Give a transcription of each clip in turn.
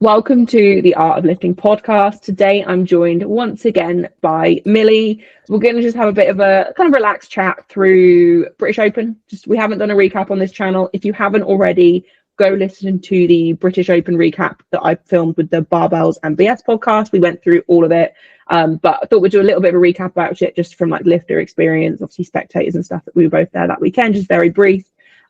Welcome to the Art of Lifting podcast. Today I'm joined once again by Millie. We're going to just have a bit of a kind of relaxed chat through British Open. We haven't done a recap on this channel. If you haven't already, go listen to the British Open recap that I filmed with the Barbells and BS podcast. We went through all of it. But I thought we'd do a little bit of a recap about it just from like lifter experience, obviously spectators and stuff that we were both there that weekend, just very brief.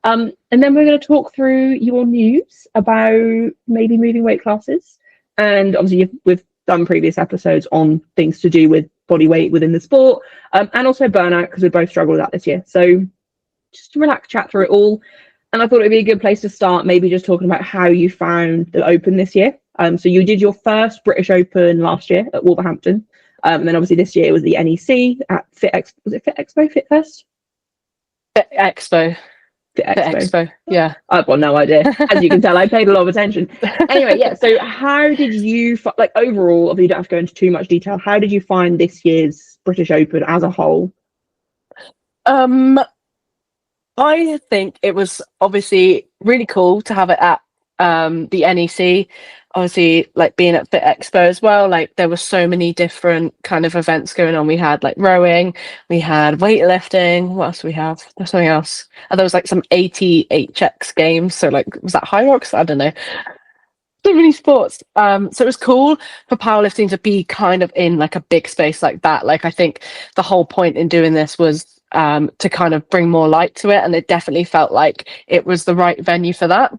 And then we're going to talk through your news about maybe moving weight classes. And obviously we've done previous episodes on things to do with body weight within the sport, and also burnout, because we both struggled with that this year. So just to relax, chat through it all. And I thought it'd be a good place to start, maybe just talking about how you found the Open this year. So you did your first British Open last year at Wolverhampton. And then obviously this year was the NEC at was it Fit Expo, Fit Fest? Fit Expo. Yeah. I've got no idea. As you can tell, I paid a lot of attention. Anyway, yeah. So how did you, like overall, obviously you don't have to go into too much detail, how did you find this year's British Open as a whole? I think it was obviously really cool to have it at the NEC. Obviously, like being at Fit Expo as well, like there were so many different kind of events going on. We had like rowing, we had weightlifting. What else do we have? There's something else. And there was like some ATHX games. So like, was that high rocks? I don't know. So many sports. So it was cool for powerlifting to be kind of in like a big space like that. Like I think the whole point in doing this was to kind of bring more light to it, and it definitely felt like it was the right venue for that.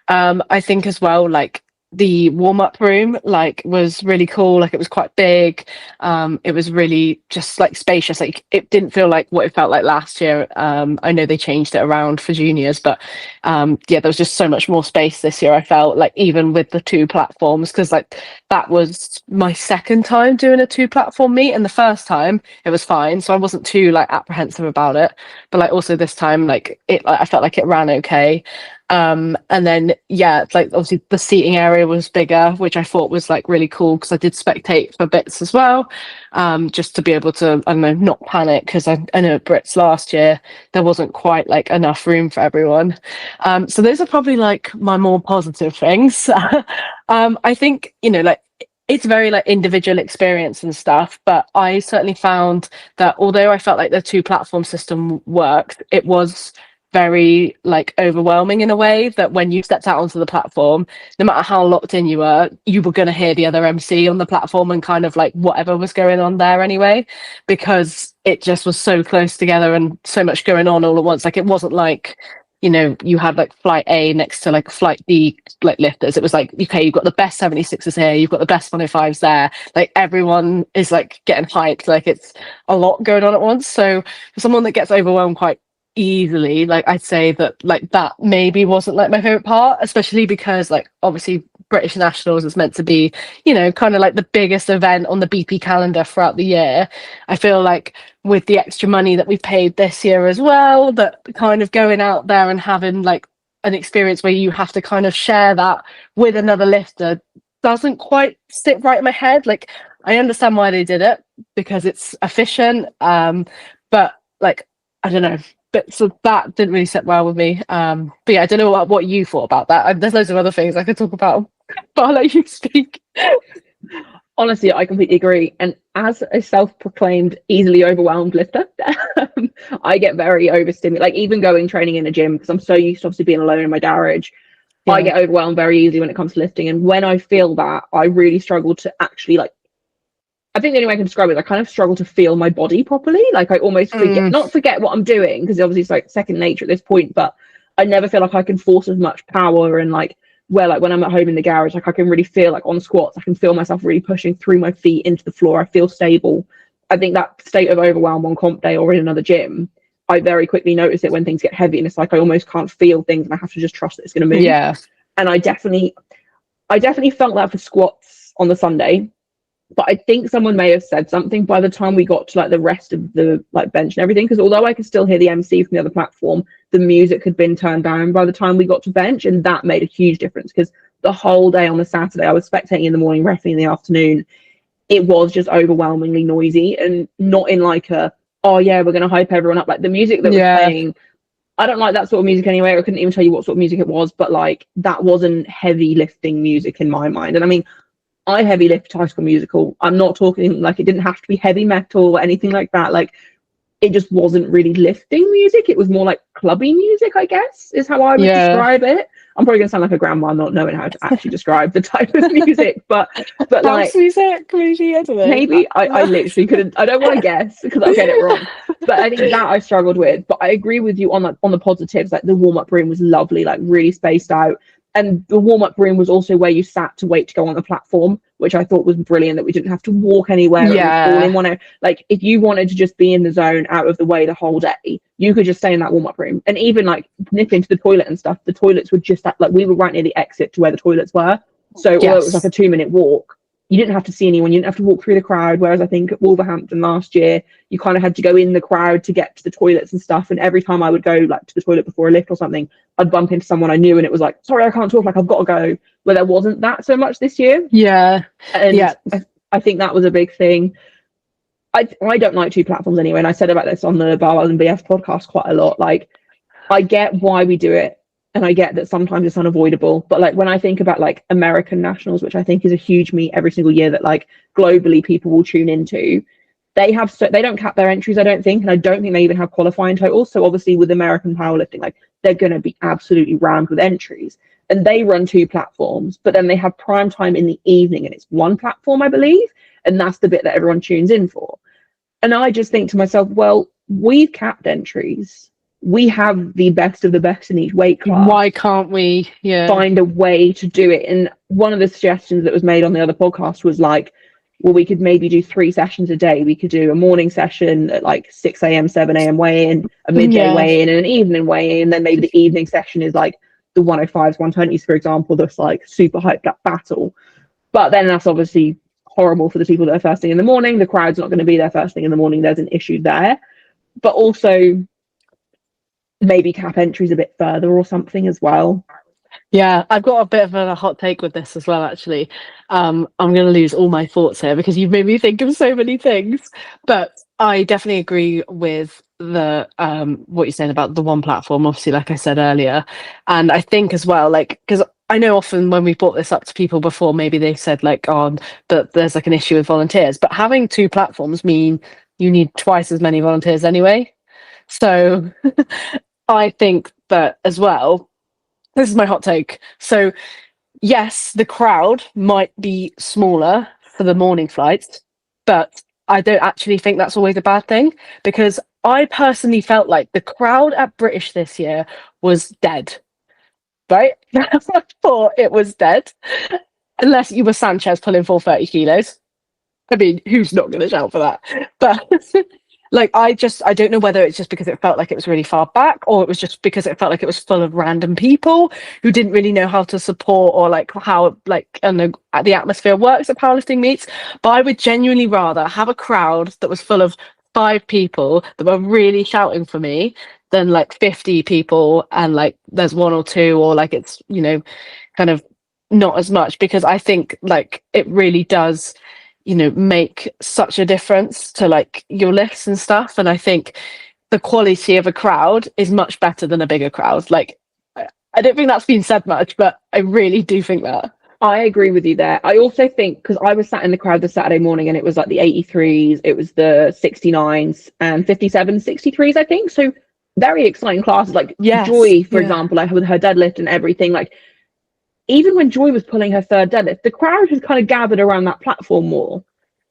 I think as well, like the warm-up room like was really cool. Like it was quite big. It was really just like spacious. Like it didn't feel like what it felt like last year. I know they changed it around for juniors, but yeah, there was just so much more space this year. I felt like even with the two platforms, because like that was my second time doing a two platform meet, and the first time it was fine, so I wasn't too like apprehensive about it. But like also this time, like I felt like it ran okay. And then yeah, like obviously the seating area was bigger, which I thought was like really cool, because I did spectate for bits as well, just to be able to, I don't know, not panic, because I know at Brits last year there wasn't quite like enough room for everyone. So those are probably like my more positive things. I think, you know, like it's very like individual experience and stuff, but I certainly found that although I felt like the two platform system worked, it was very like overwhelming in a way that when you stepped out onto the platform, no matter how locked in you were going to hear the other MC on the platform and kind of like whatever was going on there anyway, because it just was so close together and so much going on all at once. Like it wasn't like, you know, you had like flight A next to like flight D like lifters. It was like, okay, you've got the best 76ers here, you've got the best 105s there, like everyone is like getting hyped, like it's a lot going on at once. So for someone that gets overwhelmed quite easily, like I'd say that like that maybe wasn't like my favorite part, especially because like obviously British Nationals is meant to be, you know, kind of like the biggest event on the BP calendar throughout the year. I feel like with the extra money that we've paid this year as well, that kind of going out there and having like an experience where you have to kind of share that with another lifter doesn't quite sit right in my head. Like I understand why they did it, because it's efficient, but like I don't know. But so that didn't really sit well with me. But yeah, I don't know what you thought about that. There's loads of other things I could talk about, but I'll let you speak. Honestly, I completely agree. And as a self-proclaimed easily overwhelmed lifter, I get very overstimulated. Like even going training in a gym, because I'm so used to obviously being alone in my garage, yeah. I get overwhelmed very easily when it comes to lifting. And when I feel that, I really struggle to actually like, I think the only way I can describe it is I kind of struggle to feel my body properly. Like I almost not forget what I'm doing, because obviously it's like second nature at this point, but I never feel like I can force as much power. And like, where like when I'm at home in the garage, like I can really feel like on squats, I can feel myself really pushing through my feet into the floor. I feel stable. I think that state of overwhelm on comp day or in another gym, I very quickly notice it when things get heavy, and it's like I almost can't feel things and I have to just trust that it's going to move. Yeah. And I definitely felt that for squats on the Sunday. But I think someone may have said something by the time we got to like the rest of the like bench and everything, because although I could still hear the MC from the other platform, the music had been turned down by the time we got to bench, and that made a huge difference, because the whole day on the Saturday, I was spectating in the morning, refereeing in the afternoon. It was just overwhelmingly noisy, and not in like a, oh yeah, we're going to hype everyone up. Like the music that was playing I don't like that sort of music anyway. I couldn't even tell you what sort of music it was, but like that wasn't heavy lifting music in my mind. And I mean, I heavy lift High School Musical. I'm not talking like it didn't have to be heavy metal or anything like that. Like it just wasn't really lifting music. It was more like clubby music, I guess, is how I would describe it. I'm probably gonna sound like a grandma not knowing how to actually describe the type of music, but House like music, maybe, I don't know. maybe I literally couldn't. I don't want to guess because I'll get it wrong. But I think that I struggled with. But I agree with you on the positives. Like the warm up room was lovely, like really spaced out. And the warm up room was also where you sat to wait to go on the platform, which I thought was brilliant, that we didn't have to walk anywhere. Yeah. It was all in one. Like if you wanted to just be in the zone out of the way the whole day, you could just stay in that warm up room. And even like nip into the toilet and stuff, the toilets were just like we were right near the exit to where the toilets were. So although it was like a 2-minute walk, you didn't have to see anyone. You didn't have to walk through the crowd. Whereas I think at Wolverhampton last year, you kind of had to go in the crowd to get to the toilets and stuff. And every time I would go like to the toilet before a lift or something, I'd bump into someone I knew and it was like, sorry, I can't talk, like I've got to go. Where there wasn't that so much this year. Yeah. And yeah. I think that was a big thing. I don't like 2 platforms anyway. And I said about this on the Barbells and BS podcast quite a lot. Like I get why we do it. And I get that sometimes it's unavoidable, but like when I think about like American nationals, which I think is a huge meet every single year that like globally people will tune into, they don't cap their entries, I don't think, and I don't think they even have qualifying totals. So obviously with American powerlifting, like they're going to be absolutely rammed with entries, and they run 2 platforms, but then they have prime time in the evening, and it's 1 platform, I believe, and that's the bit that everyone tunes in for. And I just think to myself, well, we've capped entries. We have the best of the best in each weight class. Why can't we find a way to do it? And one of the suggestions that was made on the other podcast was like, well, we could maybe do 3 sessions a day. We could do a morning session at like 6 a.m., 7 a.m. weigh-in, a midday weigh-in, and an evening weigh-in. And then maybe the evening session is like the 105s, 120s, for example, that's like super hyped up battle. But then that's obviously horrible for the people that are first thing in the morning. The crowd's not going to be there first thing in the morning. There's an issue there. But also maybe cap entries a bit further or something as well. Yeah, I've got a bit of a hot take with this as well, actually. I'm going to lose all my thoughts here because you've made me think of so many things. But I definitely agree with the what you're saying about the 1 platform, obviously, like I said earlier. And I think as well, like, because I know often when we brought this up to people before, maybe they said like, oh, that there's like an issue with volunteers. But having 2 platforms mean you need twice as many volunteers anyway. So I think that as well, this is my hot take. So yes, the crowd might be smaller for the morning flights, but I don't actually think that's always a bad thing, because I personally felt like the crowd at British this year was dead, right? I thought it was dead, unless you were Sanchez pulling 430 kilos. I mean, who's not going to shout for that? But like, I don't know whether it's just because it felt like it was really far back, or it was just because it felt like it was full of random people who didn't really know how to support, or like how like the atmosphere works at powerlifting meets. But I would genuinely rather have a crowd that was full of 5 people that were really shouting for me than like 50 people and like there's 1 or 2, or like it's, you know, kind of not as much, because I think like it really does, you know, make such a difference to like your lifts and stuff. And I think the quality of a crowd is much better than a bigger crowd. Like, I don't think that's been said much, but I really do think that. I agree with you there. I also think, because I was sat in the crowd this Saturday morning and it was like the 83s, it was the 69s and 57, 63s, I think. So very exciting classes. Like Joy, for example, like with her deadlift and everything, like even when Joy was pulling her 3rd deadlift, the crowd had kind of gathered around that platform more,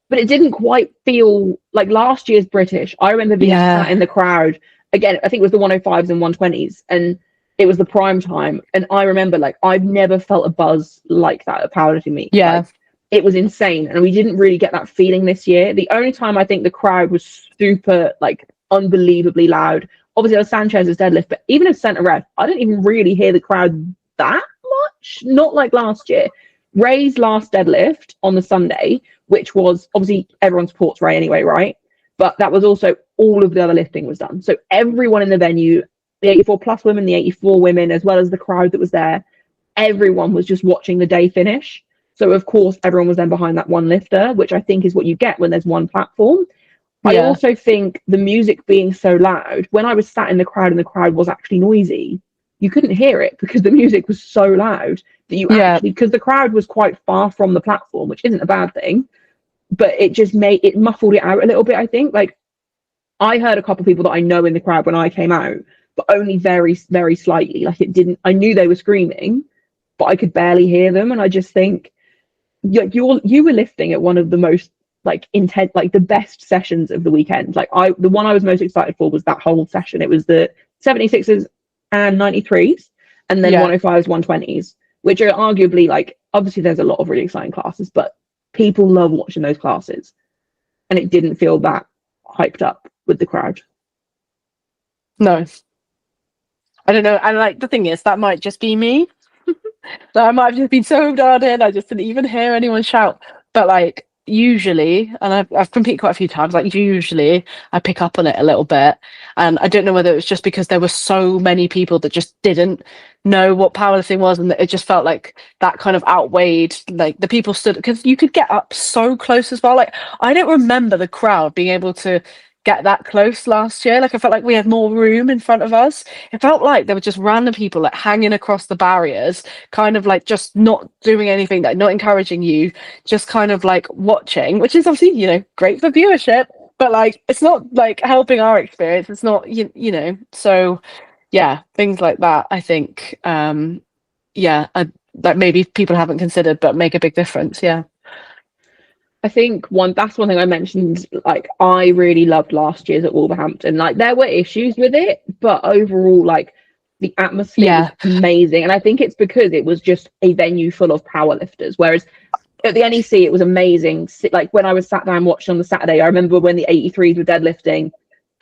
but it didn't quite feel like last year's British. I remember being sat in the crowd again. I think it was the 105s and 120s, and it was the prime time. And I remember like I've never felt a buzz like that at powerlifting meet. Yeah, like, it was insane, and we didn't really get that feeling this year. The only time I think the crowd was super like unbelievably loud, obviously, it was Sanchez's deadlift, but even as centre rep, I didn't even really hear the crowd that much, not like last year. Ray's last deadlift on the Sunday, which was obviously everyone supports Ray anyway, right? But that was also all of the other lifting was done. So everyone in the venue, the 84 plus women, the 84 women, as well as the crowd that was there, everyone was just watching the day finish. So of course, everyone was then behind that one lifter, which I think is what you get when there's 1 platform. I Yeah. also think the music being so loud, when I was sat in the crowd and the crowd was actually noisy, you couldn't hear it because the music was so loud that you Yeah. actually, because the crowd was quite far from the platform, which isn't a bad thing, but it just made it muffled it out a little bit, I think. Like, I heard a couple of people that I know in the crowd when I came out, but only very, very slightly. Like, it didn't, I knew they were screaming, but I could barely hear them. And I just think, you were lifting at one of the most like intense, like the best sessions of the weekend. Like, the one I was most excited for was that whole session. It was the 76s and 93s, and then Yeah. 105s, 120s, which are arguably, like, obviously there's a lot of really exciting classes, but people love watching those classes. And it didn't feel that hyped up with the crowd. No. I don't know. And like the thing is, that might just be me. So I might have just been so dialed in, I just didn't even hear anyone shout. But like usually, and I've competed quite a few times, like usually I pick up on it a little bit. And I don't know whether it was just because there were so many people that just didn't know what powerlifting was, and that it just felt like that kind of outweighed like the people stood, because you could get up so close as well. Like I don't remember the crowd being able to get that close last year. Like I felt like we had more room in front of us. It felt like there were just random people like hanging across the barriers, kind of like just not doing anything, like not encouraging you, just kind of like watching, which is obviously, you know, great for viewership, but like it's not like helping our experience. It's not, you know, so yeah, things like that, I think, yeah, that maybe people haven't considered but make a big difference. Yeah. I think that's one thing I mentioned. Like, I really loved last year's at Wolverhampton. Like, there were issues with it, but overall, like, the atmosphere was Yeah. amazing. And I think it's because it was just a venue full of powerlifters. Whereas at the NEC, it was amazing. Like, when I was sat down watching on the Saturday, I remember when the 83s were deadlifting,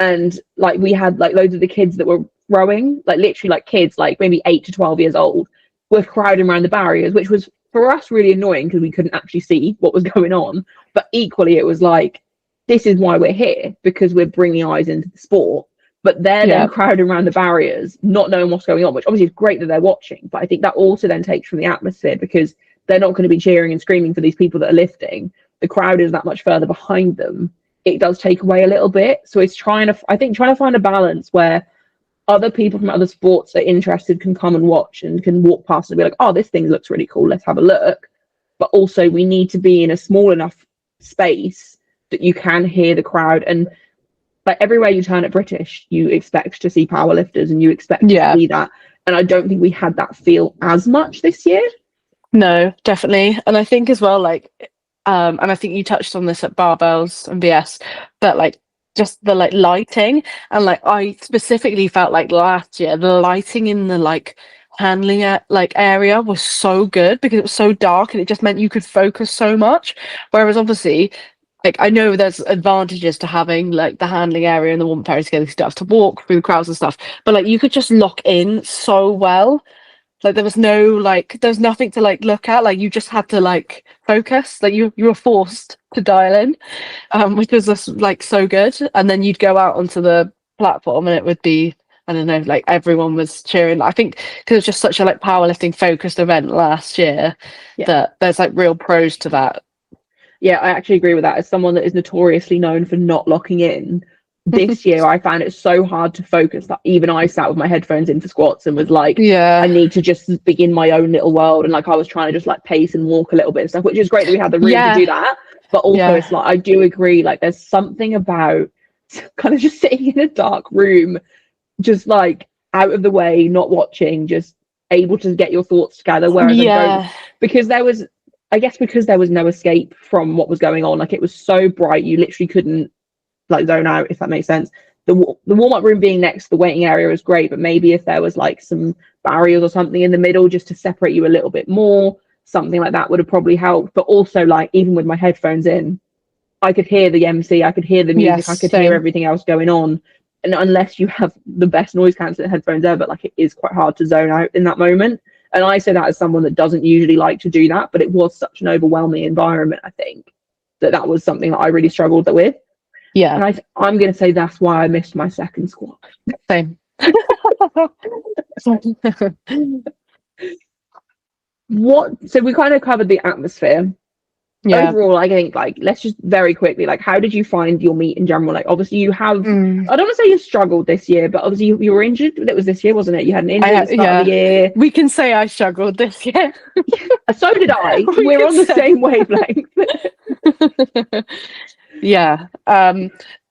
and like we had like loads of the kids that were rowing, like literally like kids, like maybe 8 to 12 years old, were crowding around the barriers, which was for us really annoying because we couldn't actually see what was going on. But equally, it was like, this is why we're here, because we're bringing eyes into the sport. But they're Yeah. then crowding around the barriers, not knowing what's going on, which obviously is great that they're watching. But I think that also then takes from the atmosphere, because they're not going to be cheering and screaming for these people that are lifting. The crowd is that much further behind them. It does take away a little bit. So it's trying to find a balance where other people from other sports that are interested can come and watch and can walk past and be like, oh, this thing looks really cool, let's have a look. But also we need to be in a small enough space that you can hear the crowd. And like, everywhere you turn at British, you expect to see powerlifters and you expect to see that. And I don't think we had that feel as much this year. No, definitely. And I think as well, like, and I think you touched on this at Barbells and BS, but like just the like lighting, and like I specifically felt like last year the lighting in the like handling like area was so good because it was so dark and it just meant you could focus so much. Whereas obviously, like I know there's advantages to having like the handling area and the warm area together, you don't have to walk through the crowds and stuff, but like you could just lock in so well. Like there was nothing to like look at. Like you just had to like focus. Like you were forced to dial in, which was just like so good. And then you'd go out onto the platform and it would be, I don't know, like everyone was cheering. I think because it was just such a like powerlifting focused event last year, that there's like real pros to that. Yeah, I actually agree with that. As someone that is notoriously known for not locking in, this year I found it so hard to focus that even I sat with my headphones in for squats and was like, I need to just be in my own little world. And like I was trying to just like pace and walk a little bit and stuff, which is great that we had the room to do that. But also it's like, I do agree, like there's something about kind of just sitting in a dark room, just like out of the way, not watching, just able to get your thoughts together. Whereas I don't, because there was, I guess because there was no escape from what was going on. Like it was so bright, you literally couldn't like zone out, if that makes sense. The warm-up room being next to the waiting area was great, but maybe if there was like some barriers or something in the middle just to separate you a little bit more, something like that would have probably helped. But also, like, even with my headphones in, I could hear the MC, I could hear the music, I could hear everything else going on. And unless you have the best noise cancelling headphones ever, like it is quite hard to zone out in that moment. And I say that as someone that doesn't usually like to do that, but it was such an overwhelming environment, I think, that was something that I really struggled with. Yeah. And I'm going to say that's why I missed my second squat. Same. So we kind of covered the atmosphere. Yeah. overall, I think, like, let's just very quickly, like, how did you find your meet in general? Like, obviously you have, I don't want to say you struggled this year, but obviously you were injured. It was this year, wasn't it? You had an injury at the start of the year. We can say I struggled this year. So did I. We We're could on the say. same wavelength. Yeah.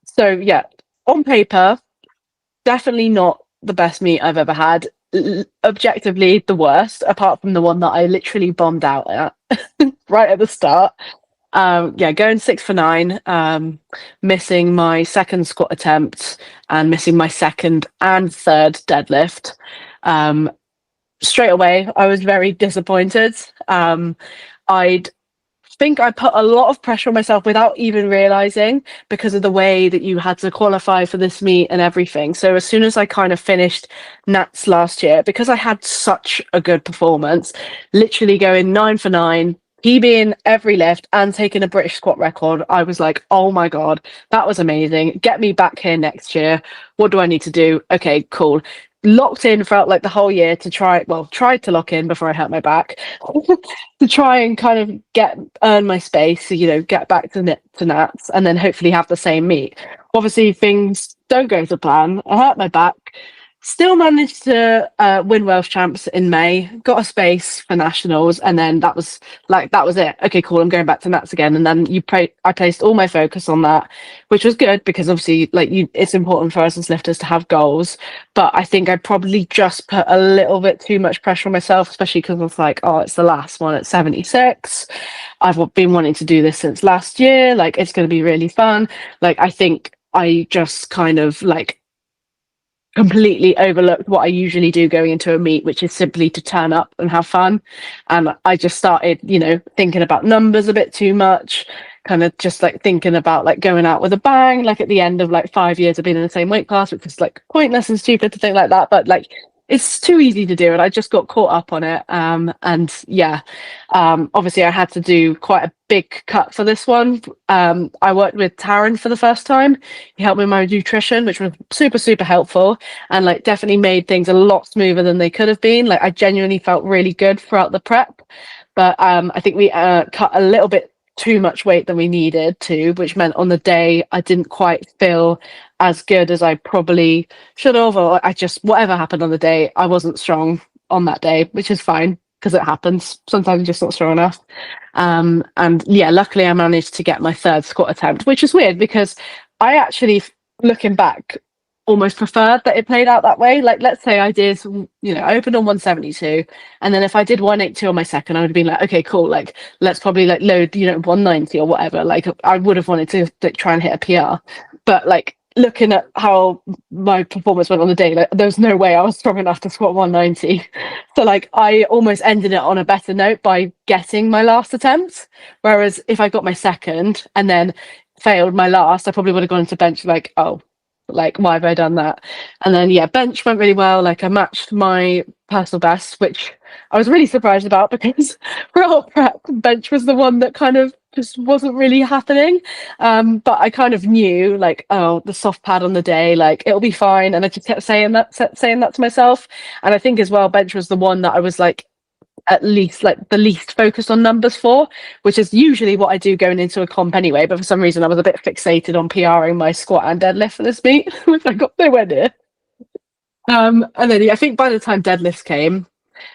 So yeah, on paper, definitely not the best meet I've ever had. Objectively, the worst, apart from the one that I literally bombed out at right at the start. Yeah, going 6 for 9, missing my second squat attempt and missing my second and third deadlift. Straight away, I was very disappointed. I'd think I put a lot of pressure on myself without even realizing, because of the way that you had to qualify for this meet and everything. So as soon as I kind of finished Nats last year, because I had such a good performance, literally going 9 for 9, PBing every lift and taking a British squat record, I was like, oh my God, that was amazing. Get me back here next year. What do I need to do? Okay, cool. Locked in throughout like the whole year to tried to lock in before I hurt my back to try and kind of earn my space, so, get back to Nats and then hopefully have the same meet. Obviously things don't go to plan. I hurt my back, still managed to win Welsh champs in May, got a space for nationals, and then that was it. Okay, cool, I'm going back to Nats again. And then I placed all my focus on that, which was good, because obviously it's important for us as lifters to have goals. But I think I probably just put a little bit too much pressure on myself, especially because I was like, oh, it's the last one at 76. I've been wanting to do this since last year, like it's going to be really fun. Like I think I just kind of completely overlooked what I usually do going into a meet, which is simply to turn up and have fun. And I just started, thinking about numbers a bit too much, kind of just thinking about going out with a bang, at the end of 5 years of being in the same weight class, which is pointless and stupid to think like that. But it's too easy to do, and I just got caught up on it. Obviously I had to do quite a big cut for this one. I worked with Taryn for the first time. He helped me with my nutrition, which was super, super helpful, and definitely made things a lot smoother than they could have been. I genuinely felt really good throughout the prep, but I think we cut a little bit too much weight than we needed to, which meant on the day I didn't quite feel as good as I probably should have, or whatever happened on the day, I wasn't strong on that day, which is fine, because it happens. Sometimes you're just not strong enough. And yeah, luckily I managed to get my third squat attempt, which is weird because I actually, looking back, almost preferred that it played out that way. Let's say I did, I opened on 172, and then if I did 182 on my second, I would have been okay, cool, let's probably load 190 or whatever. I would have wanted to try and hit a PR, but looking at how my performance went on the day, there's no way I was strong enough to squat 190. So I almost ended it on a better note by getting my last attempt, whereas if I got my second and then failed my last, I probably would have gone to bench why have I done that? And then bench went really well. I matched my personal best, which I was really surprised about, because for our prep, bench was the one that kind of just wasn't really happening. But I kind of knew the soft pad on the day, it'll be fine. And I just kept saying that to myself. And I think as well, bench was the one that I was at least the least focused on numbers for, which is usually what I do going into a comp anyway. But for some reason I was a bit fixated on PRing my squat and deadlift for this meet, which I got nowhere near. And then I think by the time deadlifts came,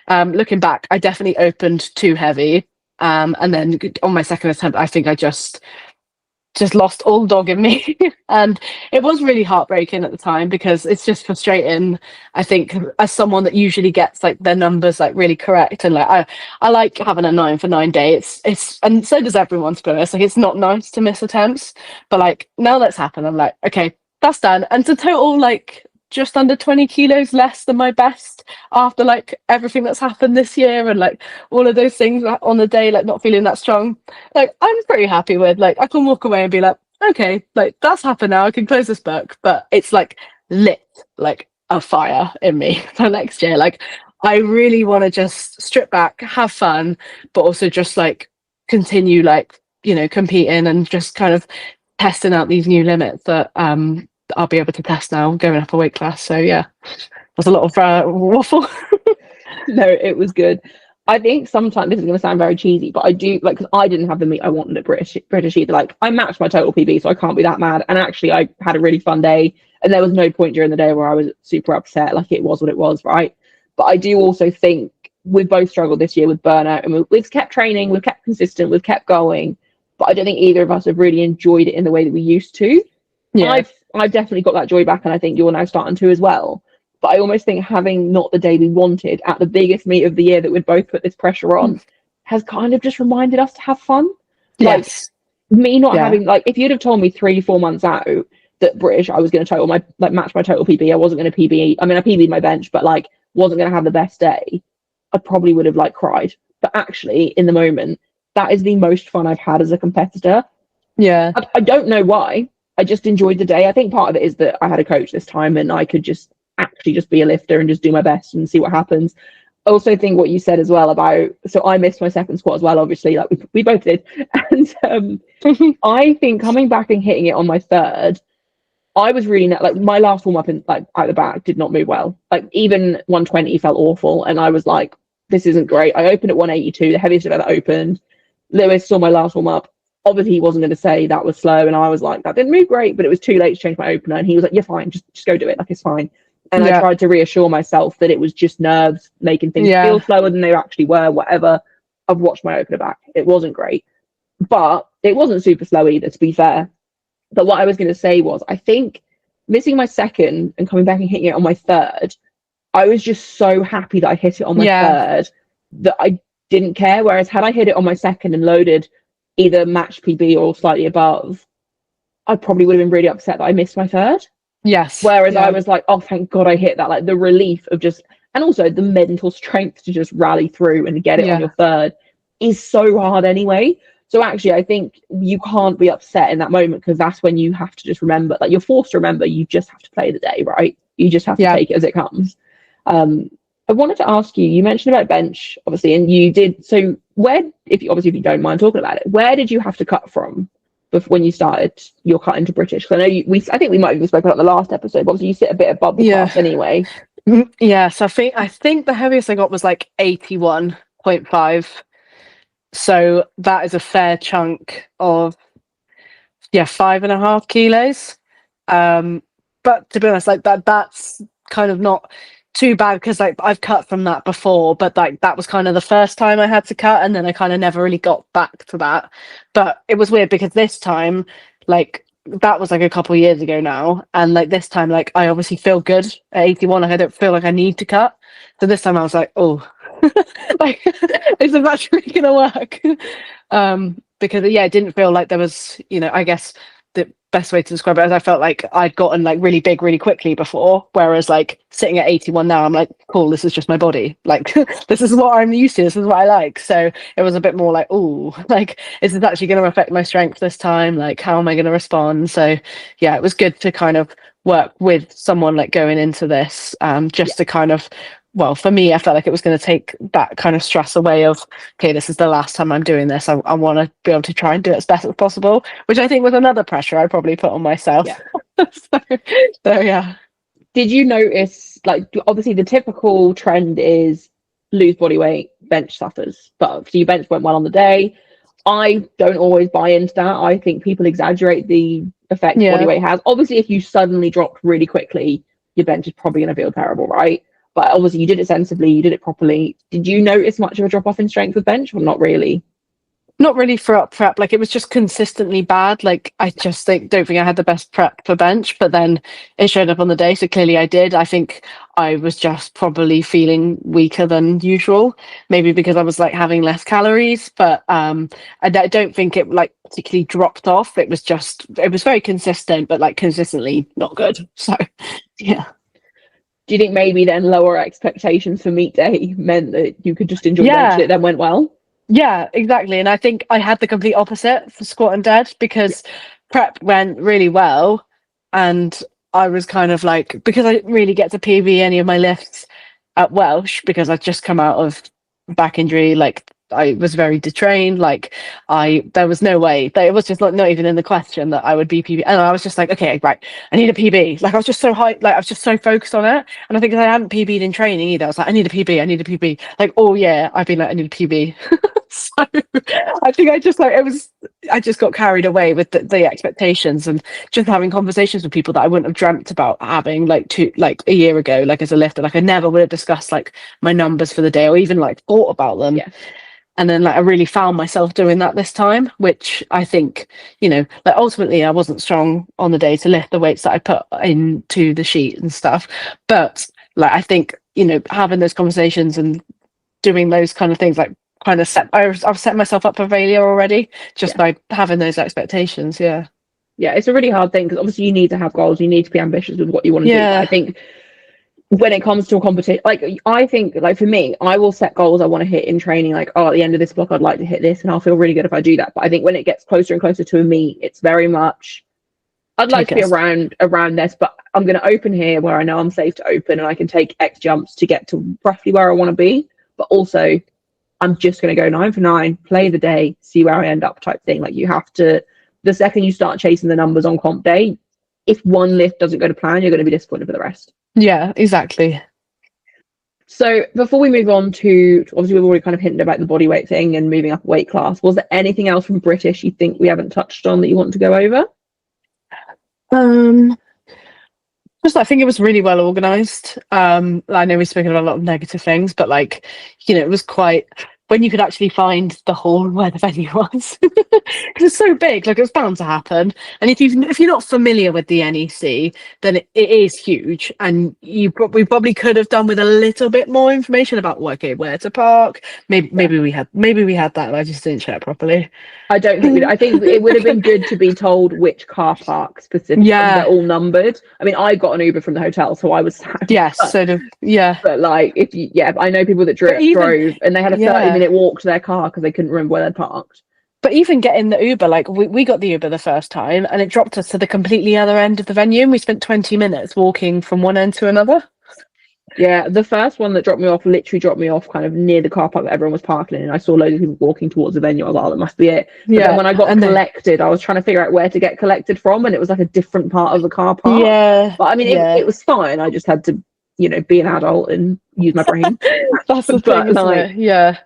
looking back, I definitely opened too heavy. And then on my second attempt, I think I just lost all dog in me. And it was really heartbreaking at the time, because it's just frustrating, I think, as someone that usually gets their numbers really correct, and I like having a 9 for 9 day. It's and so does everyone, to be honest. It's not nice to miss attempts, but now that's happened, I'm okay, that's done. And to total just under 20 kilos less than my best after everything that's happened this year, and all of those things on the day, not feeling that strong, I'm pretty happy with. I can walk away and be okay, that's happened now, I can close this book. But it's lit a fire in me for next year. I really want to just strip back, have fun, but also just continue competing and just kind of testing out these new limits that I'll be able to test now going up a weight class. So yeah, there's a lot of waffle. No, it was good. I think sometimes this is going to sound very cheesy, but I do like, because I didn't have the meet I wanted at British either. Like, I matched my total PB, so I can't be that mad. And actually, I had a really fun day, and there was no point during the day where I was super upset. Like, it was what it was, right? But I do also think we've both struggled this year with burnout, and we've kept training, we've kept consistent, we've kept going, but I don't think either of us have really enjoyed it in the way that we used to. Yeah. I've definitely got that joy back, and I think you're now starting to as well. But I almost think having not the day we wanted at the biggest meet of the year that we'd both put this pressure on has kind of just reminded us to have fun. Yes. Like, me not having, like, if you'd have told me 3-4 months out that British, I was going to total my, like, match my total PB, I wasn't going to PB. I mean, I PB'd my bench, but like, wasn't going to have the best day, I probably would have like cried. But actually, in the moment, that is the most fun I've had as a competitor. Yeah. I don't know why. I just enjoyed the day. I think part of it is that I had a coach this time, and I could just actually just be a lifter and just do my best and see what happens. I also think what you said as well about, so I missed my second squat as well, obviously, like we both did. And I think coming back and hitting it on my third, I was really like, my last warm up in like out the back did not move well. Like, even 120 felt awful, and I was like, this isn't great. I opened at 182, the heaviest I've ever opened. Lewis saw my last warm up. Obviously, he wasn't going to say that was slow, and I was like, that didn't move great, but it was too late to change my opener. And he was like, you're fine, just go do it. Like, it's fine. And I tried to reassure myself that it was just nerves making things feel slower than they actually were. Whatever. I've watched my opener back. It wasn't great, but it wasn't super slow either, to be fair. But what I was going to say was, I think missing my second and coming back and hitting it on my third, I was just so happy that I hit it on my third that I didn't care. Whereas had I hit it on my second and loaded either match PB or slightly above, I probably would have been really upset that I missed my third. Yes. Whereas I was like, oh, thank God I hit that. Like, the relief of just, and also the mental strength to just rally through and get it on your third is so hard anyway. So actually, I think you can't be upset in that moment, because that's when you have to just remember, like, you're forced to remember, you just have to play the day, right? You just have to take it as it comes. I wanted to ask you, you mentioned about bench, obviously, and you did, so where, if you don't mind talking about it, where did you have to cut from before, when you started your cut into British? Because I know I think we might have even spoken about the last episode, but obviously you sit a bit above the class anyway. Yes, I think the heaviest I got was like 81.5. So that is a fair chunk of 5.5 kilos. But to be honest, like that's kind of not too bad, because like I've cut from that before, but like that was kind of the first time I had to cut, and then I kind of never really got back to that. But it was weird, because this time, like, that was like a couple of years ago now, and like this time, like, I obviously feel good at 81. Like, I don't feel like I need to cut. So this time I was like, oh, like, is it actually gonna work? Because it didn't feel like there was, I guess the best way to describe it is I felt like I'd gotten like really big really quickly before, whereas like sitting at 81 now, I'm like, cool, this is just my body. Like, this is what I'm used to. This is what I like. So it was a bit more like, oh, like, is this actually going to affect my strength this time? Like, how am I going to respond? So yeah, it was good to kind of work with someone like going into this, just to kind of, well, for me, I felt like it was going to take that kind of stress away of, okay, this is the last time I'm doing this. I want to be able to try and do it as best as possible, which I think was another pressure I'd probably put on myself. So yeah. Did you notice, like, obviously the typical trend is lose body weight, bench suffers, but obviously your bench went well on the day. I don't always buy into that. I think people exaggerate the effect body weight has. Obviously, if you suddenly dropped really quickly, your bench is probably going to feel terrible, right? But obviously you did it sensibly, you did it properly. Did you notice much of a drop off in strength with bench, or not really? Not really for up prep. Like, it was just consistently bad. Like, I just don't think I had the best prep for bench, but then it showed up on the day. So clearly I did. I think I was just probably feeling weaker than usual, maybe because I was like having less calories, but I don't think it like particularly dropped off. It was very consistent, but like consistently not good. So yeah. Do you think maybe then lower expectations for meet day meant that you could just enjoy bench, it then went well? Yeah, exactly. And I think I had the complete opposite for squat and dead, because prep went really well, and I was kind of like, because I didn't really get to PB any of my lifts at Welsh, because I'd just come out of back injury like I was very detrained. Like there was no way that it was just not even in the question that I would be PB. And I was just like, okay, right, I need a PB. Like I was just so high, like I was just so focused on it. And I think I hadn't PB'd in training either. I was like, I need a PB, I need a PB. Like, oh yeah, I've been like, I need a PB. So I think I just got carried away with the expectations and just having conversations with people that I wouldn't have dreamt about having like a year ago, like as a lifter. Like I never would have discussed like my numbers for the day or even like thought about them. Yeah. And then like I really found myself doing that this time, which I think, you know, like ultimately I wasn't strong on the day to lift the weights that I put into the sheet and stuff. But like I think, you know, having those conversations and doing those kind of things, like kind of I've set myself up for failure already just by having those expectations. Yeah. Yeah, it's a really hard thing because obviously you need to have goals, you need to be ambitious with what you want to do. I think when it comes to a competition, like I think like for me, I will set goals I want to hit in training, like, oh, at the end of this block I'd like to hit this, and I'll feel really good if I do that. But I think when it gets closer and closer to a meet, it's very much I'd like to be around this, but I'm going to open here where I know I'm safe to open and I can take X jumps to get to roughly where I want to be. But also I'm just going to go 9 for 9, play the day, see where I end up type thing. Like you have to, the second you start chasing the numbers on comp day, if one lift doesn't go to plan, you're going to be disappointed for the rest. Yeah, exactly. So before we move on to obviously we've already kind of hinted about the body weight thing and moving up weight class. Was there anything else from British you think we haven't touched on that you want to go over? Just I think it was really well organized. I know we've spoken about a lot of negative things, but like, you know, it was quite when you could actually find the hall where the venue was because it's so big, like it was bound to happen. And if you're not familiar with the NEC, then it is huge, and we probably could have done with a little bit more information about where to park. Maybe we had that and I just didn't check properly. I don't think I think it would have been good to be told which car park specifically. They're all numbered. I mean, I got an Uber from the hotel, so I was but like if you I know people that drove and they had a 30-minute walk to their car because they couldn't remember where they'd parked. But even getting the Uber, like we got the Uber the first time and it dropped us to the completely other end of the venue and we spent 20 minutes walking from one end to another. Yeah, the first one that dropped me off kind of near the car park that everyone was parking in, and I saw loads of people walking towards the venue. I was like, oh, that must be it. But then when I got collected, I was trying to figure out where to get collected from, and it was like a different part of the car park. Yeah. But I mean, it was fine. I just had to, you know, be an adult and use my brain. That's the thing, like, Yeah.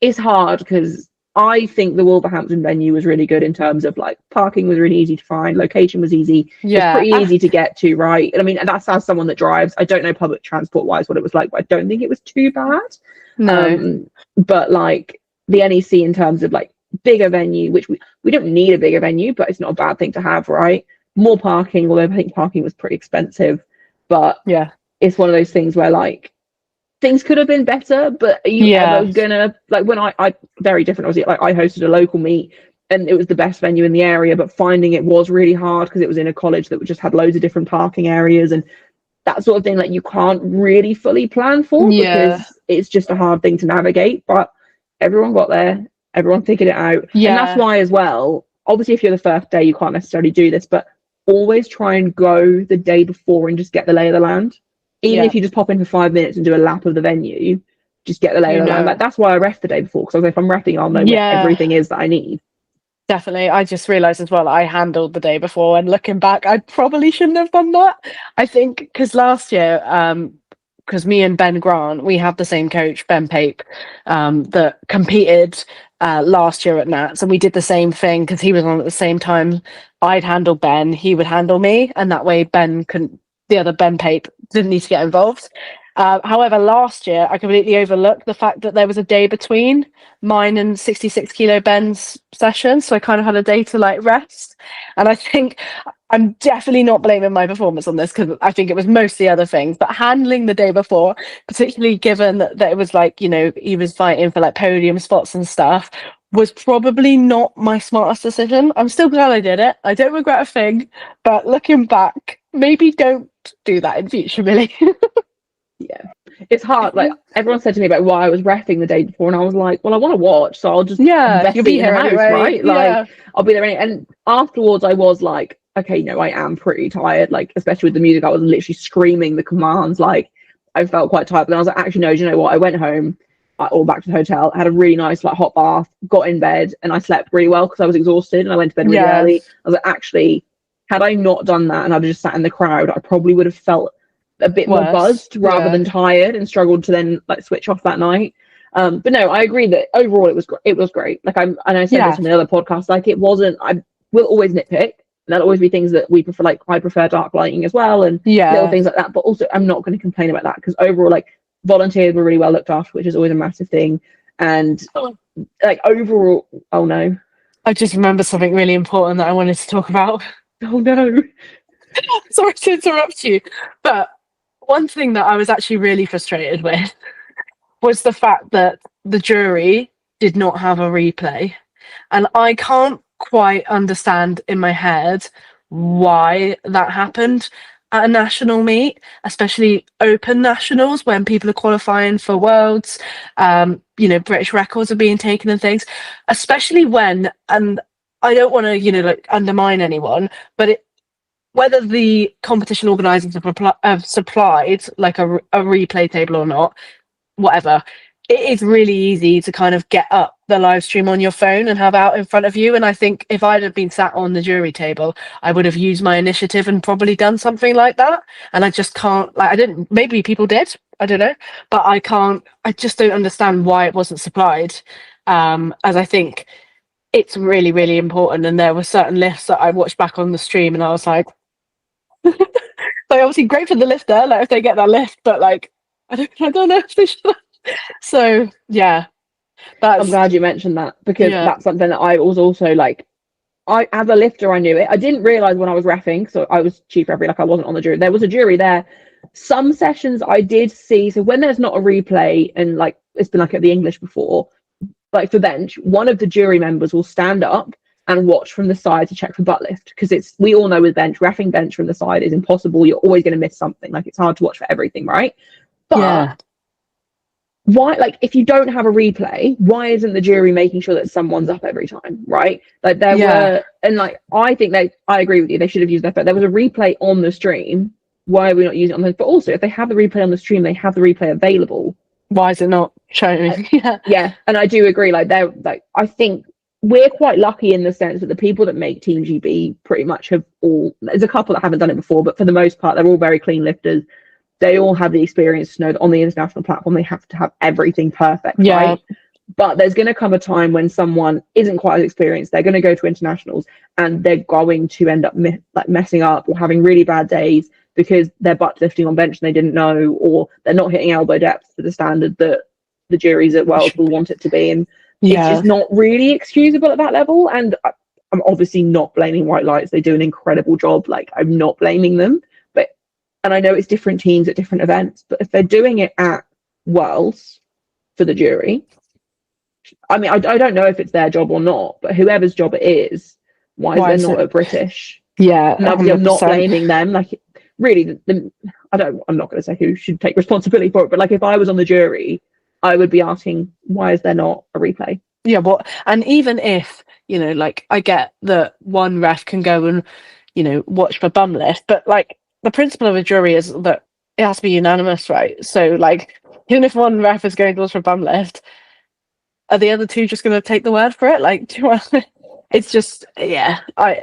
It's hard because I think the Wolverhampton venue was really good in terms of like parking was really easy to find, location was easy, it's pretty easy to get to, right? I mean, that's as someone that drives. I don't know public transport wise what it was like, but I don't think it was too bad. No. But like the NEC in terms of like bigger venue, which we don't need a bigger venue, but it's not a bad thing to have, right? More parking, although I think parking was pretty expensive, but it's one of those things where like things could have been better, but are you ever gonna, like when I very different, obviously, like I hosted a local meet and it was the best venue in the area, but finding it was really hard because it was in a college that just had loads of different parking areas and that sort of thing, like you can't really fully plan for because it's just a hard thing to navigate. But everyone got there, everyone figured it out. And that's why as well, obviously if you're the first day you can't necessarily do this, but always try and go the day before and just get the lay of the land. Even if you just pop in for 5 minutes and do a lap of the venue, just get the lay of the land. Like, that's why I ref the day before, because if I'm refing, I'll know where everything is that I need. Definitely. I just realised as well I handled the day before, and looking back, I probably shouldn't have done that. I think because last year, because me and Ben Grant, we have the same coach, Ben Pape, that competed last year at Nats, and we did the same thing because he was on at the same time. I'd handle Ben, he would handle me, and that way the other Ben Pape didn't need to get involved. However, last year I completely overlooked the fact that there was a day between mine and 66 kilo Ben's session, so I kind of had a day to like rest. And I think I'm definitely not blaming my performance on this because I think it was mostly other things, but handling the day before, particularly given that it was like, you know, he was fighting for like podium spots and stuff, was probably not my smartest decision. I'm still glad I did it. I don't regret a thing, but looking back, maybe don't do that in future, Millie. It's hard. Like everyone said to me about why I was reffing the day before, and I was like, well, I want to watch, so I'll just you'll be here in the house, anyway. right? Like I'll be there and afterwards I was like, okay, no, I am pretty tired, like especially with the music. I was literally screaming the commands, like I felt quite tired, but then I was like, actually no, do you know what, I went home, or back to the hotel, had a really nice like hot bath, got in bed, and I slept really well because I was exhausted and I went to bed really early. I was like, actually, had I not done that and I'd just sat in the crowd, I probably would have felt a bit more buzzed rather than tired and struggled to then like switch off that night. But no, I agree that overall it was great. Like and I said this in the other podcast, like it wasn't. I will always nitpick. There'll always be things that we prefer. Like I prefer dark lighting as well, and little things like that. But also, I'm not going to complain about that because overall, like volunteers were really well looked after, which is always a massive thing. And like overall, oh no, I just remember something really important that I wanted to talk about. Oh no, sorry to interrupt you, but one thing that I was actually really frustrated with was the fact that the jury did not have a replay, and I can't quite understand in my head why that happened at a national meet, especially open nationals when people are qualifying for worlds. British records are being taken and things, especially when, and I don't want to like undermine anyone, but whether the competition organisers have supplied like a replay table or not, whatever, it is really easy to kind of get up the live stream on your phone and have out in front of you. And I think if I'd have been sat on the jury table, I would have used my initiative and probably done something like that. And I just can't, like, I didn't, maybe people did, I don't know, but I just don't understand why it wasn't supplied. As I think it's really, really important. And there were certain lifts that I watched back on the stream and I was like, like obviously great for the lifter, like if they get that lift, but like, I don't know if they should. So yeah, I'm glad you mentioned that because that's something that I was also like. I as a lifter, I knew it. I didn't realize when I was reffing, so I was chief referee, like I wasn't on the jury. There was a jury there. Some sessions I did see. So when there's not a replay, and like it's been like at the English before, like for bench, one of the jury members will stand up and watch from the side to check for butt lift because we all know with bench, reffing bench from the side is impossible. You're always going to miss something. Like it's hard to watch for everything, right? But why, like, if you don't have a replay, why isn't the jury making sure that someone's up every time, right? Like there were, and like I think I agree with you. They should have used their phone. There was a replay on the stream. Why are we not using it on the? But also, if they have the replay on the stream, they have the replay available. Why is it not showing? Yeah, and I do agree. Like they're like, I think we're quite lucky in the sense that the people that make Team GB pretty much have all. There's a couple that haven't done it before, but for the most part, they're all very clean lifters. They all have the experience to know that on the international platform, they have to have everything perfect, right? But there's going to come a time when someone isn't quite as experienced. They're going to go to internationals and they're going to end up messing up or having really bad days because they're butt lifting on bench and they didn't know, or they're not hitting elbow depth to the standard that the juries at Worlds will want it to be. And it's just not really excusable at that level. And I'm obviously not blaming White Lights. They do an incredible job. Like, I'm not blaming them. And I know it's different teams at different events, but if they're doing it at Worlds for the jury, I mean, I don't know if it's their job or not, but whoever's job it is, why is there not a British? Yeah, and I'm not blaming them. Like, really, I'm not going to say who should take responsibility for it, but like, if I was on the jury, I would be asking, why is there not a replay? Yeah, well, and even if, like, I get that one ref can go and, watch for bum lift, but like, the principle of a jury is that it has to be unanimous, right? So, like, even if one ref is going to watch for bum lift, are the other two just going to take the word for it? Like, it's just, I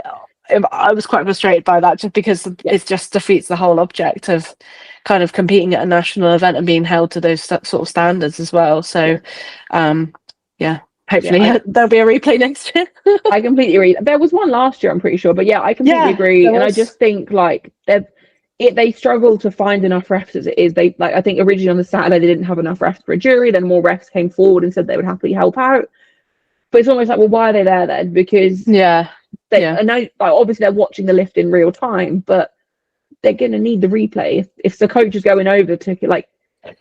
was quite frustrated by that just because it just defeats the whole object of kind of competing at a national event and being held to those sort of standards as well. So, hopefully there'll be a replay next year. I completely agree. There was one last year, I'm pretty sure, but I completely agree. And I just think like they struggle to find enough refs as it is. I think originally on the Saturday they didn't have enough refs for a jury. Then more refs came forward and said they would happily help out. But it's almost like, well, why are they there then? Because I know, like, obviously they're watching the lift in real time, but they're going to need the replay if the coach is going over to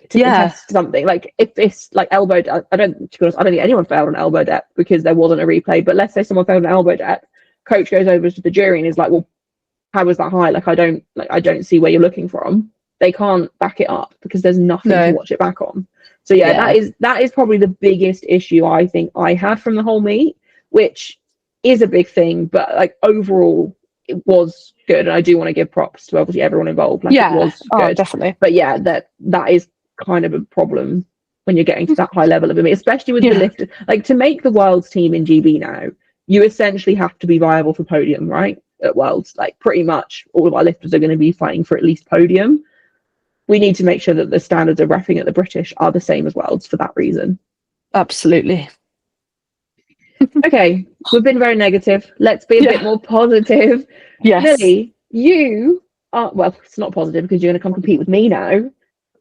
contest something. Like if it's like elbow, I don't think anyone failed on elbow depth because there wasn't a replay. But let's say someone failed on elbow depth, coach goes over to the jury and is like, well, how was that high? Like I don't see where you're looking from. They can't back it up because there's nothing to watch it back on. So that is probably the biggest issue I think I had from the whole meet, which is a big thing, but like overall it was good, and I do want to give props to obviously everyone involved. Like it was good, definitely. But that is kind of a problem when you're getting to that high level of it, especially with the lift. Like, to make the world's team in GB now, you essentially have to be viable for podium, right? At Worlds, like pretty much all of our lifters are going to be fighting for at least podium. We need to make sure that the standards of reffing at the British are the same as Worlds for that reason. Absolutely. Okay, we've been very negative. Let's be a bit more positive. Yes. Millie, you are, well, it's not positive because you're going to come compete with me now,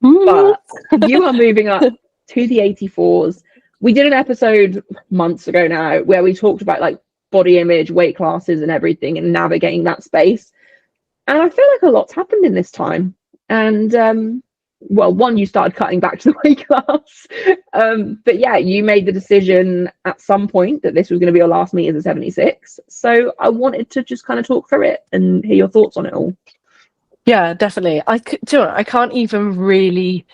but you are moving up to the 84s. We did an episode months ago now where we talked about like body image, weight classes and everything and navigating that space. And I feel like a lot's happened in this time. And well, one, you started cutting back to the weight class. But yeah, you made the decision at some point that this was going to be your last meet as a 76. So I wanted to just kind of talk through it and hear your thoughts on it all. Yeah, definitely. I can't even really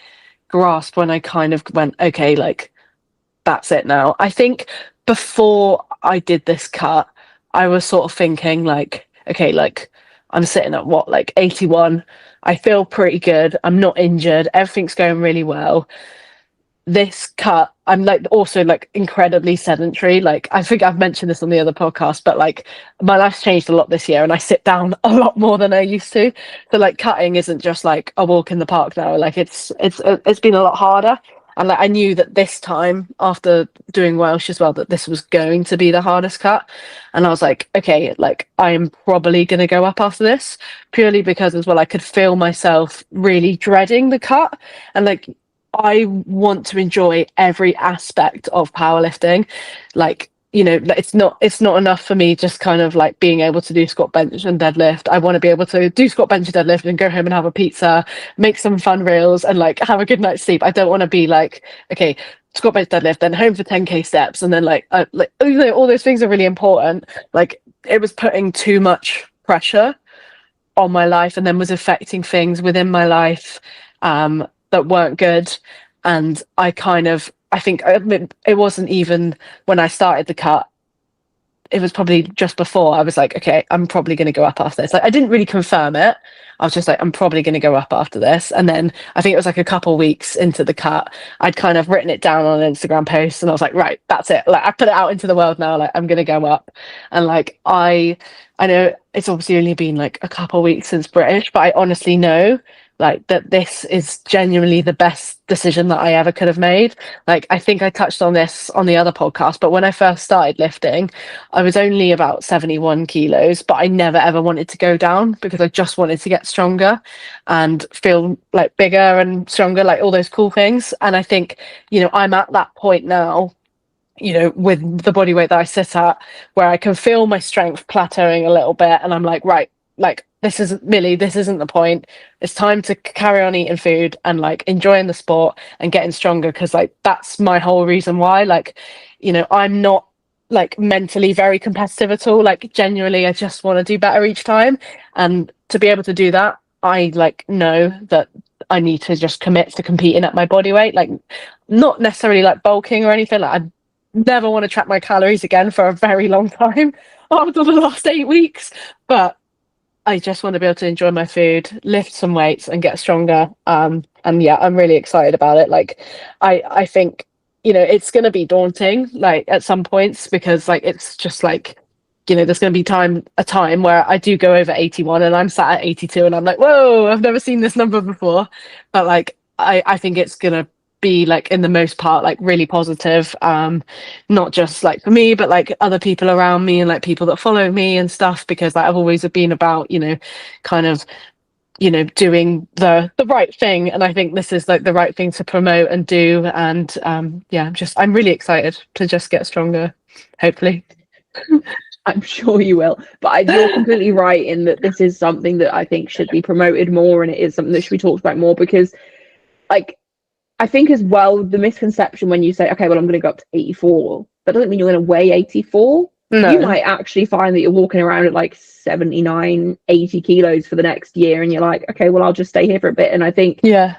grasp when I kind of went, okay, like, that's it now. I think before I did this cut, I was sort of thinking like, okay, like, I'm sitting at what, like 81. I feel pretty good. I'm not injured. Everything's going really well. This cut, I'm like also like incredibly sedentary. Like, I think I've mentioned this on the other podcast, but like my life's changed a lot this year and I sit down a lot more than I used to. So like cutting isn't just like a walk in the park now. Like it's been a lot harder. And like I knew that this time after doing Welsh as well, that this was going to be the hardest cut. And I was like, okay, like I'm probably going to go up after this, purely because as well, I could feel myself really dreading the cut. And like, I want to enjoy every aspect of powerlifting. Like, you know, it's not enough for me just kind of like being able to do squat, bench and deadlift. I want to be able to do squat, bench and deadlift and go home and have a pizza, make some fun reels and like have a good night's sleep. I don't want to be like, okay, squat, bench, deadlift, then home for 10k steps. And then like you know, all those things are really important. Like it was putting too much pressure on my life and then was affecting things within my life that weren't good. And I think it wasn't even when I started the cut, it was probably just before I was like, okay, I'm probably going to go up after this. Like I didn't really confirm it. I was just like, I'm probably going to go up after this. And then I think it was like a couple of weeks into the cut, I'd kind of written it down on an Instagram post and I was like, right, that's it. Like I put it out into the world now. Like I'm going to go up. And like, I know it's obviously only been like a couple of weeks since British, but I honestly know like that this is genuinely the best decision that I ever could have made. Like I think I touched on this on the other podcast, but when I first started lifting, I was only about 71 kilos, but I never ever wanted to go down because I just wanted to get stronger and feel like bigger and stronger, like all those cool things. And I think, you know, I'm at that point now, you know, with the body weight that I sit at, where I can feel my strength plateauing a little bit. And I'm like, right, like this isn't Millie, this isn't the point. It's time to carry on eating food and like enjoying the sport and getting stronger. Cause like, that's my whole reason why, like, you know, I'm not like mentally very competitive at all. Like genuinely, I just want to do better each time. And to be able to do that, I like know that I need to just commit to competing at my body weight, like not necessarily like bulking or anything. Like I never want to track my calories again for a very long time after the last 8 weeks, but I just want to be able to enjoy my food, lift some weights and get stronger. And yeah, I'm really excited about it. Like, I think, you know, it's going to be daunting, like at some points, because like, it's just like, you know, there's going to be a time where I do go over 81 and I'm sat at 82 and I'm like, whoa, I've never seen this number before. But like, I think it's going to be like in the most part like really positive, not just like for me but like other people around me and like people that follow me and stuff, because like I've always been about, you know, kind of, you know, doing the right thing, and I think this is like the right thing to promote and do. And yeah, I'm really excited to just get stronger, hopefully. I'm sure you will, but you're completely right in that this is something that I think should be promoted more, and it is something that should be talked about more, because like I think as well, the misconception when you say, okay, well, I'm going to go up to 84, that doesn't mean you're going to weigh 84. No. You might actually find that you're walking around at like 79, 80 kilos for the next year. And you're like, okay, well, I'll just stay here for a bit. And I think, yeah,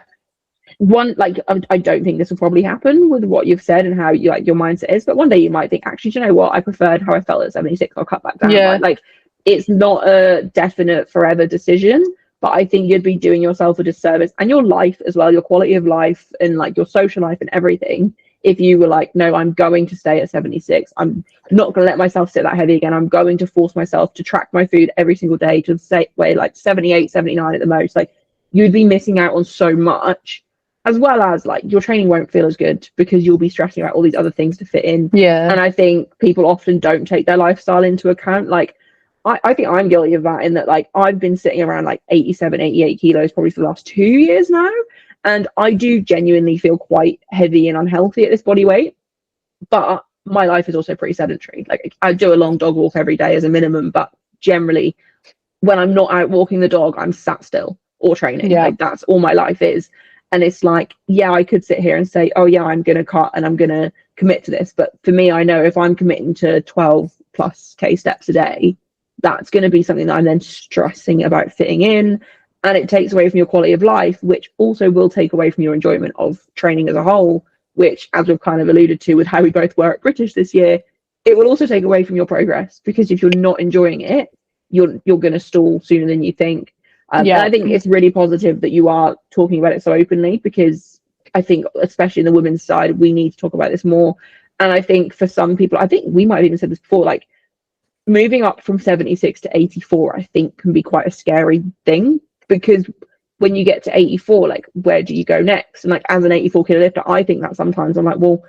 I don't think this will probably happen with what you've said and how you like your mindset is. But one day you might think, actually, do you know what? I preferred how I felt at 76. I'll cut back down. Yeah. Like it's not a definite forever decision. But I think you'd be doing yourself a disservice and your life as well, your quality of life and like your social life and everything, if you were like, no, I'm going to stay at 76. I'm not going to let myself sit that heavy again. I'm going to force myself to track my food every single day to say weigh like 78, 79 at the most. Like, you'd be missing out on so much, as well as like your training won't feel as good because you'll be stressing about all these other things to fit in. Yeah. And I think people often don't take their lifestyle into account. Like, I think I'm guilty of that, in that like I've been sitting around like 87, 88 kilos probably for the last 2 years now. And I do genuinely feel quite heavy and unhealthy at this body weight. But my life is also pretty sedentary. Like, I do a long dog walk every day as a minimum, but generally when I'm not out walking the dog, I'm sat still or training. Yeah. Like, that's all my life is. And it's like, yeah, I could sit here and say, oh yeah, I'm going to cut and I'm going to commit to this. But for me, I know if I'm committing to 12 plus K steps a day, that's going to be something that I'm then stressing about fitting in. And it takes away from your quality of life, which also will take away from your enjoyment of training as a whole, which, as we've kind of alluded to with how we both were at British this year, it will also take away from your progress, because if you're not enjoying it, you're going to stall sooner than you think. And I think it's really positive that you are talking about it so openly, because I think, especially in the women's side, we need to talk about this more. And I think for some people, I think we might have even said this before, like, moving up from 76 to 84, I think can be quite a scary thing, because when you get to 84, like, where do you go next? And like, as an 84 kilo lifter, I think that sometimes I'm like, well,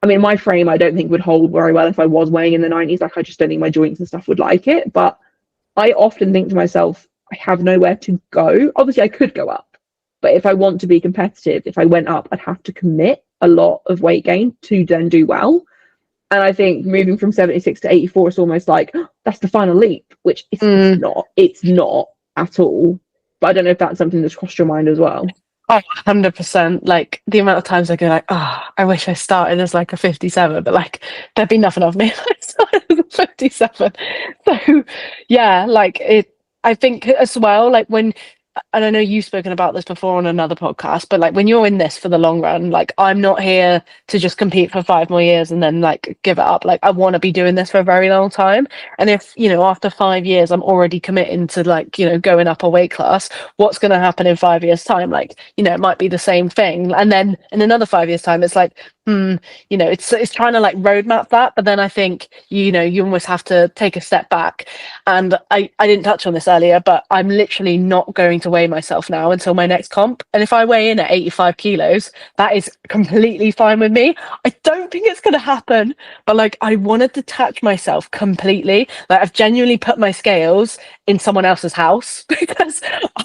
I mean, my frame I don't think would hold very well if I was weighing in the 90s. Like, I just don't think my joints and stuff would like it. But I often think to myself, I have nowhere to go. Obviously I could go up, but if I want to be competitive, if I went up, I'd have to commit a lot of weight gain to then do well. And I think moving from 76 to 84 is almost like, oh, that's the final leap, which it's not at all. But I don't know if that's something that's crossed your mind as well. Oh, 100%. Like, the amount of times I go like, oh, I wish I started as like a 57, but like, there'd be nothing of me if I started as a 57. So yeah, like, I think as well, like, when, and I know you've spoken about this before on another podcast, but like, when you're in this for the long run, like, I'm not here to just compete for 5 more years and then like give it up. Like, I want to be doing this for a very long time. And if, you know, after 5 years, I'm already committing to like, you know, going up a weight class, what's going to happen in 5 years time? Like, you know, it might be the same thing. And then in another 5 years time, it's like, you know, it's trying to like roadmap that. But then I think, you know, you almost have to take a step back. And I didn't touch on this earlier, but I'm literally not going to weigh myself now until my next comp. And if I weigh in at 85 kilos, that is completely fine with me. I don't think it's going to happen, but like, I want to detach myself completely. Like, I've genuinely put my scales in someone else's house because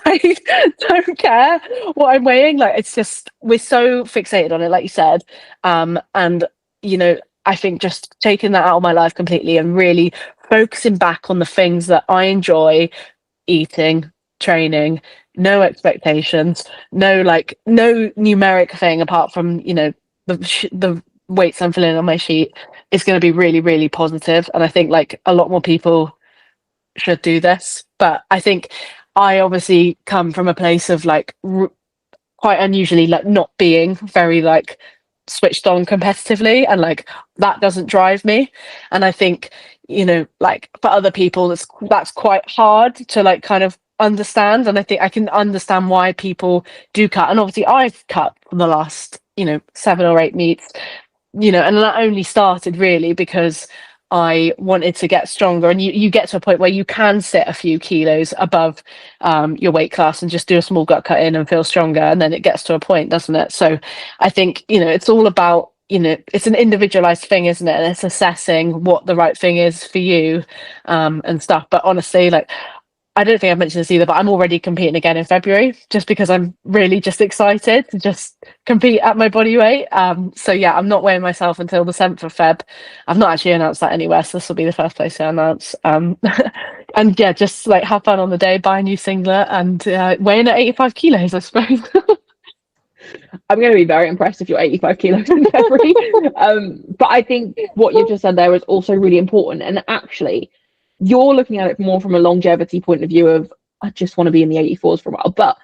I don't care what I'm weighing. Like, it's just, we're so fixated on it, like you said. And, you know, I think just taking that out of my life completely and really focusing back on the things that I enjoy: eating, training, no expectations, no numeric thing apart from, you know, the weights I'm filling on my sheet, is going to be really, really positive. And I think like a lot more people should do this. But I think I obviously come from a place of like quite unusually like not being very like switched on competitively, and like that doesn't drive me. And I think, you know, like for other people that's quite hard to like kind of understand. And I think I can understand why people do cut. And obviously I've cut for the last, you know, 7 or 8 meets, you know, and that only started really because I wanted to get stronger. And you get to a point where you can sit a few kilos above your weight class and just do a small gut cut in and feel stronger. And then it gets to a point, doesn't it? So I think, you know, it's all about, you know, it's an individualized thing, isn't it? And it's assessing what the right thing is for you and stuff. But honestly, like, I don't think I've mentioned this either, but I'm already competing again in February just because I'm really just excited to just compete at my body weight. So yeah, I'm not weighing myself until the 7th of Feb. I've not actually announced that anywhere, so this will be the first place I announce. And yeah, just like have fun on the day, buy a new singlet and weighing at 85 kilos, I suppose. I'm going to be very impressed if you're 85 kilos in February. But I think what you just said there is also really important. And actually, you're looking at it more from a longevity point of view of, I just want to be in the 84s for a while. But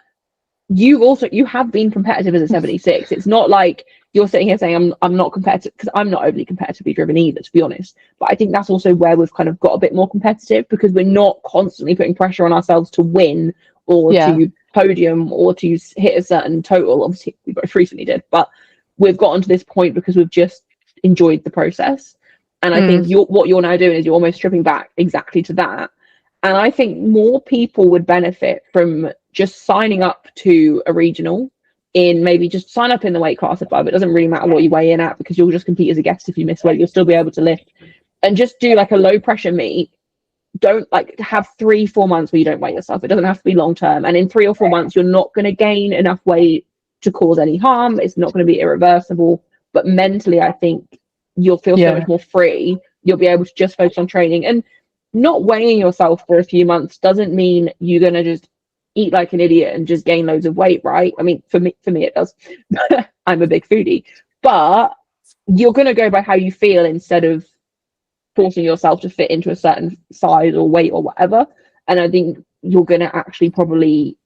you have been competitive as a 76. It's not like you're sitting here saying I'm not competitive, because I'm not overly competitively driven either, to be honest. But I think that's also where we've kind of got a bit more competitive, because we're not constantly putting pressure on ourselves to win or Yeah. to podium or to hit a certain total. Obviously, we both recently did, but we've gotten to this point because we've just enjoyed the process. And I think what you're now doing is you're almost stripping back exactly to that. And I think more people would benefit from just signing up to a regional, in maybe just sign up in the weight class above. It doesn't really matter what you weigh in at, because you'll just compete as a guest. If you miss weight, you'll still be able to lift, and just do like a low pressure meet. Don't like have 3-4 months where you don't weigh yourself. It doesn't have to be long term. And in 3 or 4 months, you're not going to gain enough weight to cause any harm. It's not going to be irreversible. But mentally, I think you'll feel so much more free. You'll be able to just focus on training. And not weighing yourself for a few months doesn't mean you're going to just eat like an idiot and just gain loads of weight, right? I mean, for me it does. I'm a big foodie. But you're going to go by how you feel instead of forcing yourself to fit into a certain size or weight or whatever. And I think you're going to actually probably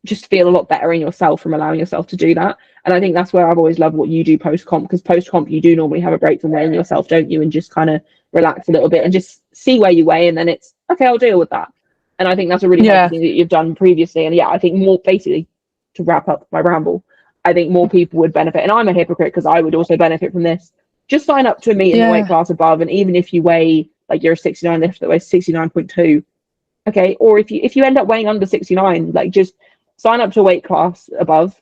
just feel a lot better in yourself from allowing yourself to do that. And I think that's where I've always loved what you do post comp, because post comp you do normally have a break from weighing yourself, don't you? And just kind of relax a little bit and just see where you weigh, and then it's okay, I'll deal with that. And I think that's a really healthy thing that you've done previously. And I think more, basically, to wrap up my ramble, I think more people would benefit. And I'm a hypocrite because I would also benefit from this. Just sign up to a meet in the weight class above, and even if you weigh, like, you're a 69 lift that weighs 69.2, okay, or if you end up weighing under 69, like, just sign up to a weight class above,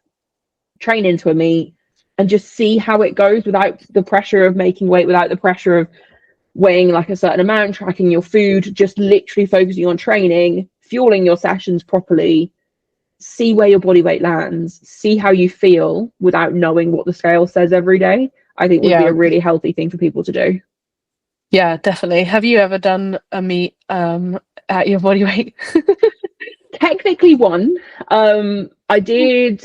train into a meet, and just see how it goes without the pressure of making weight, without the pressure of weighing like a certain amount, tracking your food, just literally focusing on training, fueling your sessions properly, see where your body weight lands, see how you feel without knowing what the scale says every day. I think would be a really healthy thing for people to do. Yeah, definitely. Have you ever done a meet at your body weight? Technically one. I did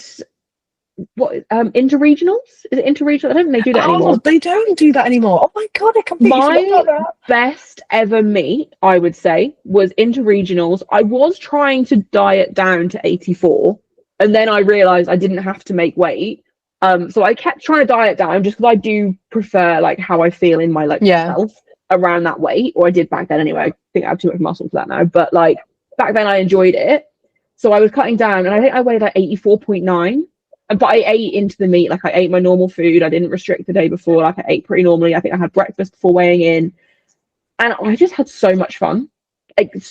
interregionals? Is it interregional? I don't think they do that anymore. They don't do that anymore. Oh my god, I completely forgot about that. Best ever meet, I would say, was interregionals. I was trying to diet down to 84, and then I realized I didn't have to make weight. So I kept trying to diet down just because I do prefer like how I feel in my self around that weight, or I did back then anyway. I think I have too much muscle for that now, but like back then I enjoyed it. So I was cutting down, and I think I weighed like 84.9. But I ate into the meat, like I ate my normal food. I didn't restrict the day before, like I ate pretty normally. I think I had breakfast before weighing in, and I just had so much fun.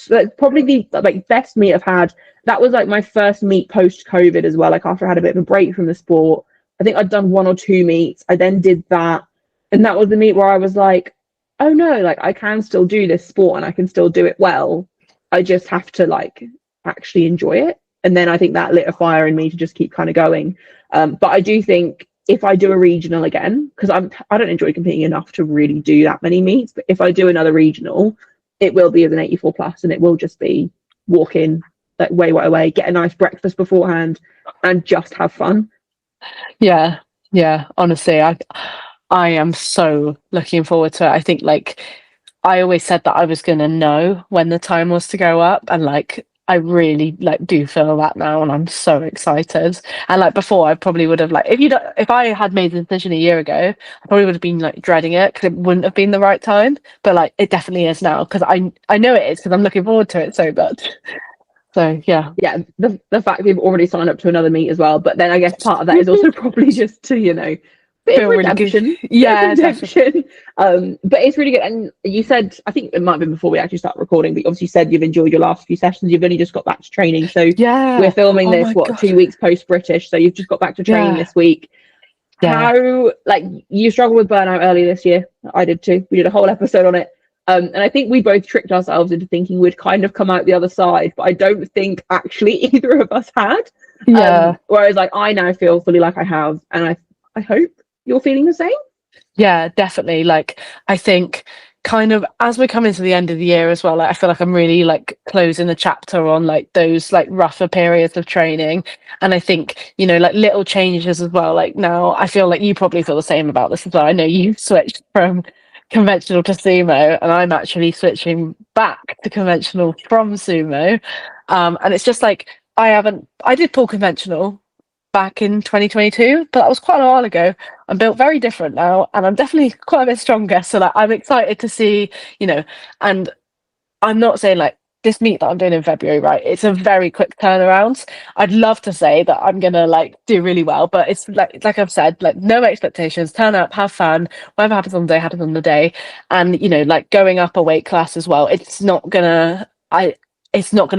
Like probably the best meet I've had. That was like my first meet post COVID as well. Like after I had a bit of a break from the sport, I think I'd done 1 or 2 meets. I then did that, and that was the meet where I was like, oh no, like I can still do this sport and I can still do it well. I just have to like actually enjoy it. And then I think that lit a fire in me to just keep kind of going. But I do think if I do a regional again, because I don't enjoy competing enough to really do that many meets, but if I do another regional, it will be as an 84 plus, and it will just be walk in, like weigh, get a nice breakfast beforehand, and just have fun. Yeah, honestly, I am so looking forward to it. I think like I always said that I was gonna know when the time was to go up, and like I really like do feel that now, and I'm so excited. And like before, I probably would have like if I had made the decision a year ago, I probably would have been like dreading it because it wouldn't have been the right time. But like it definitely is now, because I know it is, because I'm looking forward to it so much. So yeah, the fact we've already signed up to another meet as well, but then I guess part of that is also probably just to bit of redemption. Really good. Yeah, redemption. But it's really good. And you said, I think it might have been before we actually start recording, but obviously you said you've enjoyed your last few sessions. You've only just got back to training, so we're filming this 2 weeks post British, so you've just got back to training this week. How, like, you struggled with burnout earlier this year? I did too. We did a whole episode on it. And I think we both tricked ourselves into thinking we'd kind of come out the other side, but I don't think actually either of us had. Whereas like I now feel fully like I have, and I hope you're feeling the same. Yeah, definitely. Like I think kind of as we're coming to the end of the year as well, like I feel like I'm really like closing the chapter on like those like rougher periods of training. And I think, like little changes as well. Like now I feel like you probably feel the same about this as well. I know you've switched from conventional to sumo, and I'm actually switching back to conventional from sumo. And it's just like I did pull conventional back in 2022, but that was quite a while ago. I'm built very different now, and I'm definitely quite a bit stronger. So like I'm excited to see, and I'm not saying like this meet that I'm doing in February, right? It's a very quick turnaround. I'd love to say that I'm gonna like do really well, but it's like I've said, like no expectations, turn up, have fun, whatever happens on the day happens on the day. And like going up a weight class as well, it's not gonna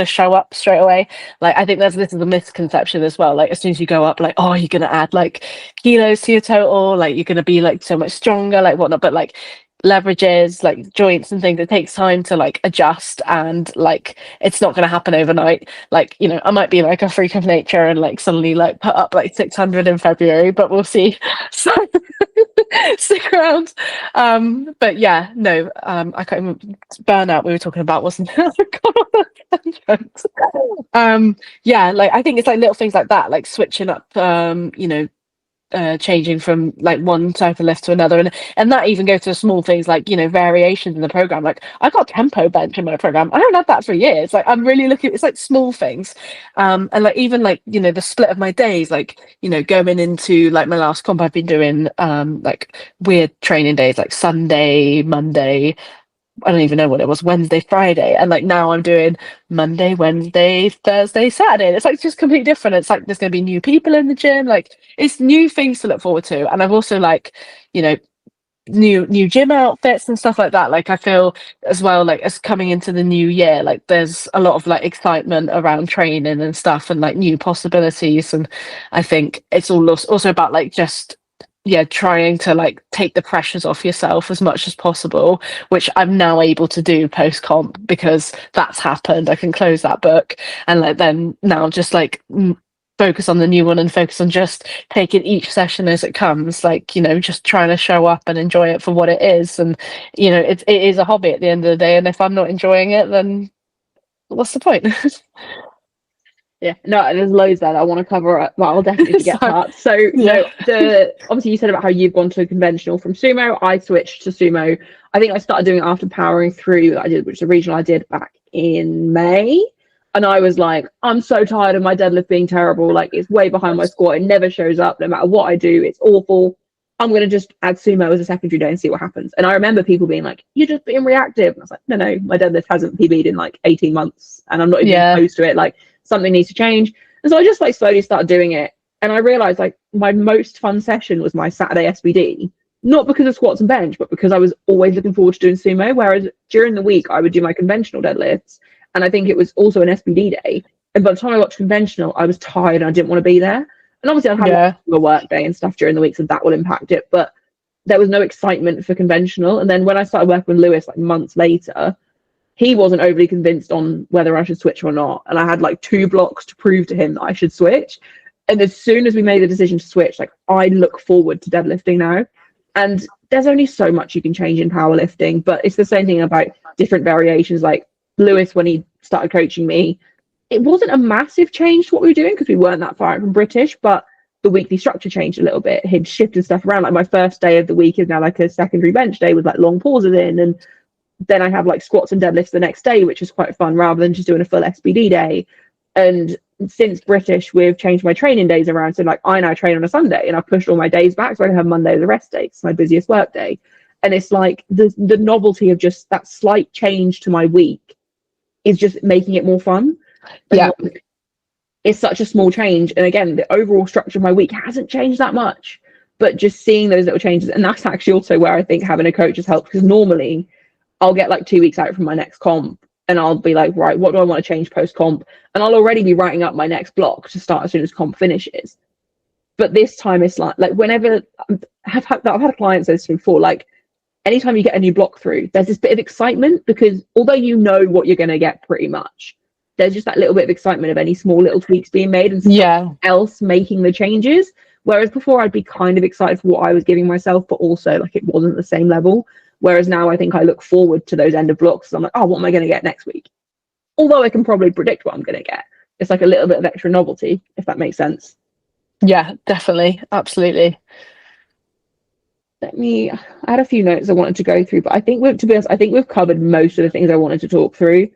show up straight away. Like I think this is a misconception as well. Like as soon as you go up, like, oh, you're gonna add like kilos to your total, like you're gonna be like so much stronger, like whatnot. But like leverages, like joints and things, it takes time to like adjust, and like it's not going to happen overnight. Like I might be like a freak of nature and like suddenly like put up like 600 in February, but we'll see. So stick around. But yeah, no, I can't remember. Burnout we were talking about, wasn't it? Yeah, like I think it's like little things like that, like switching up, changing from like one type of lift to another, and that even goes to small things like variations in the program. Like I got tempo bench in my program, I haven't had that for years. Like I'm really looking, it's like small things, and like even like the split of my days, like going into like my last comp, I've been doing like weird training days like Sunday, Monday, I don't even know what it was, Wednesday, Friday, and like now I'm doing Monday, Wednesday, Thursday, Saturday. And it's like just completely different. It's like there's going to be new people in the gym. Like it's new things to look forward to. And I've also like new gym outfits and stuff like that. Like I feel as well, like as coming into the new year, like there's a lot of like excitement around training and stuff, and like new possibilities. And I think it's also about like just trying to like take the pressures off yourself as much as possible, which I'm now able to do post comp because that's happened. I can close that book and like then now just like focus on the new one and focus on just taking each session as it comes, like just trying to show up and enjoy it for what it is. And it is a hobby at the end of the day, and if I'm not enjoying it, then what's the point? Yeah, no, there's loads there that I want to cover. Well, I'll definitely forget parts. So, yeah. Obviously you said about how you've gone to conventional from sumo. I switched to sumo. I think I started doing it after powering through that I did, which is a regional I did back in May. And I was like, I'm so tired of my deadlift being terrible. Like it's way behind my squat. It never shows up. No matter what I do, it's awful. I'm going to just add sumo as a secondary day and see what happens. And I remember people being like, you're just being reactive. And I was like, no, my deadlift hasn't PB'd in like 18 months and I'm not even close to it. Like something needs to change. And so I just like slowly started doing it. And I realized like my most fun session was my Saturday SBD, not because of squats and bench, but because I was always looking forward to doing sumo. Whereas during the week, I would do my conventional deadlifts. And I think it was also an SBD day. And by the time I got to conventional, I was tired and I didn't want to be there. And obviously I've had a work day and stuff during the week, so that will impact it. But there was no excitement for conventional. And then when I started working with Lewis like months later, he wasn't overly convinced on whether I should switch or not. And I had like 2 blocks to prove to him that I should switch. And as soon as we made the decision to switch, like I look forward to deadlifting now. And there's only so much you can change in powerlifting, but it's the same thing about different variations. Like Lewis, when he started coaching me, it wasn't a massive change to what we were doing because we weren't that far out from British, but the weekly structure changed a little bit. He'd shifted stuff around. Like my first day of the week is now like a secondary bench day with like long pauses in, and then I have like squats and deadlifts the next day, which is quite fun rather than just doing a full SBD day. And since British, we've changed my training days around. So like I now train on a Sunday and I've pushed all my days back so I can have Monday as a rest day. It's my busiest work day. And it's like the novelty of just that slight change to my week is just making it more fun. Yeah. It's such a small change. And again, the overall structure of my week hasn't changed that much, but just seeing those little changes. And that's actually also where I think having a coach has helped, because normally I'll get like 2 weeks out from my next comp and I'll be like, right, what do I want to change post comp? And I'll already be writing up my next block to start as soon as comp finishes. But this time it's like whenever I've had clients say this to me before, like anytime you get a new block through, there's this bit of excitement, because although you know what you're going to get pretty much, there's just that little bit of excitement of any small little tweaks being made and someone else making the changes. Whereas before I'd be kind of excited for what I was giving myself, but also like it wasn't the same level. Whereas now I think I look forward to those end of blocks. So I'm like, oh, what am I going to get next week? Although I can probably predict what I'm going to get. It's like a little bit of extra novelty, if that makes sense. Yeah, definitely. Absolutely. I had a few notes I wanted to go through, but I think to be honest, I think we've covered most of the things I wanted to talk through.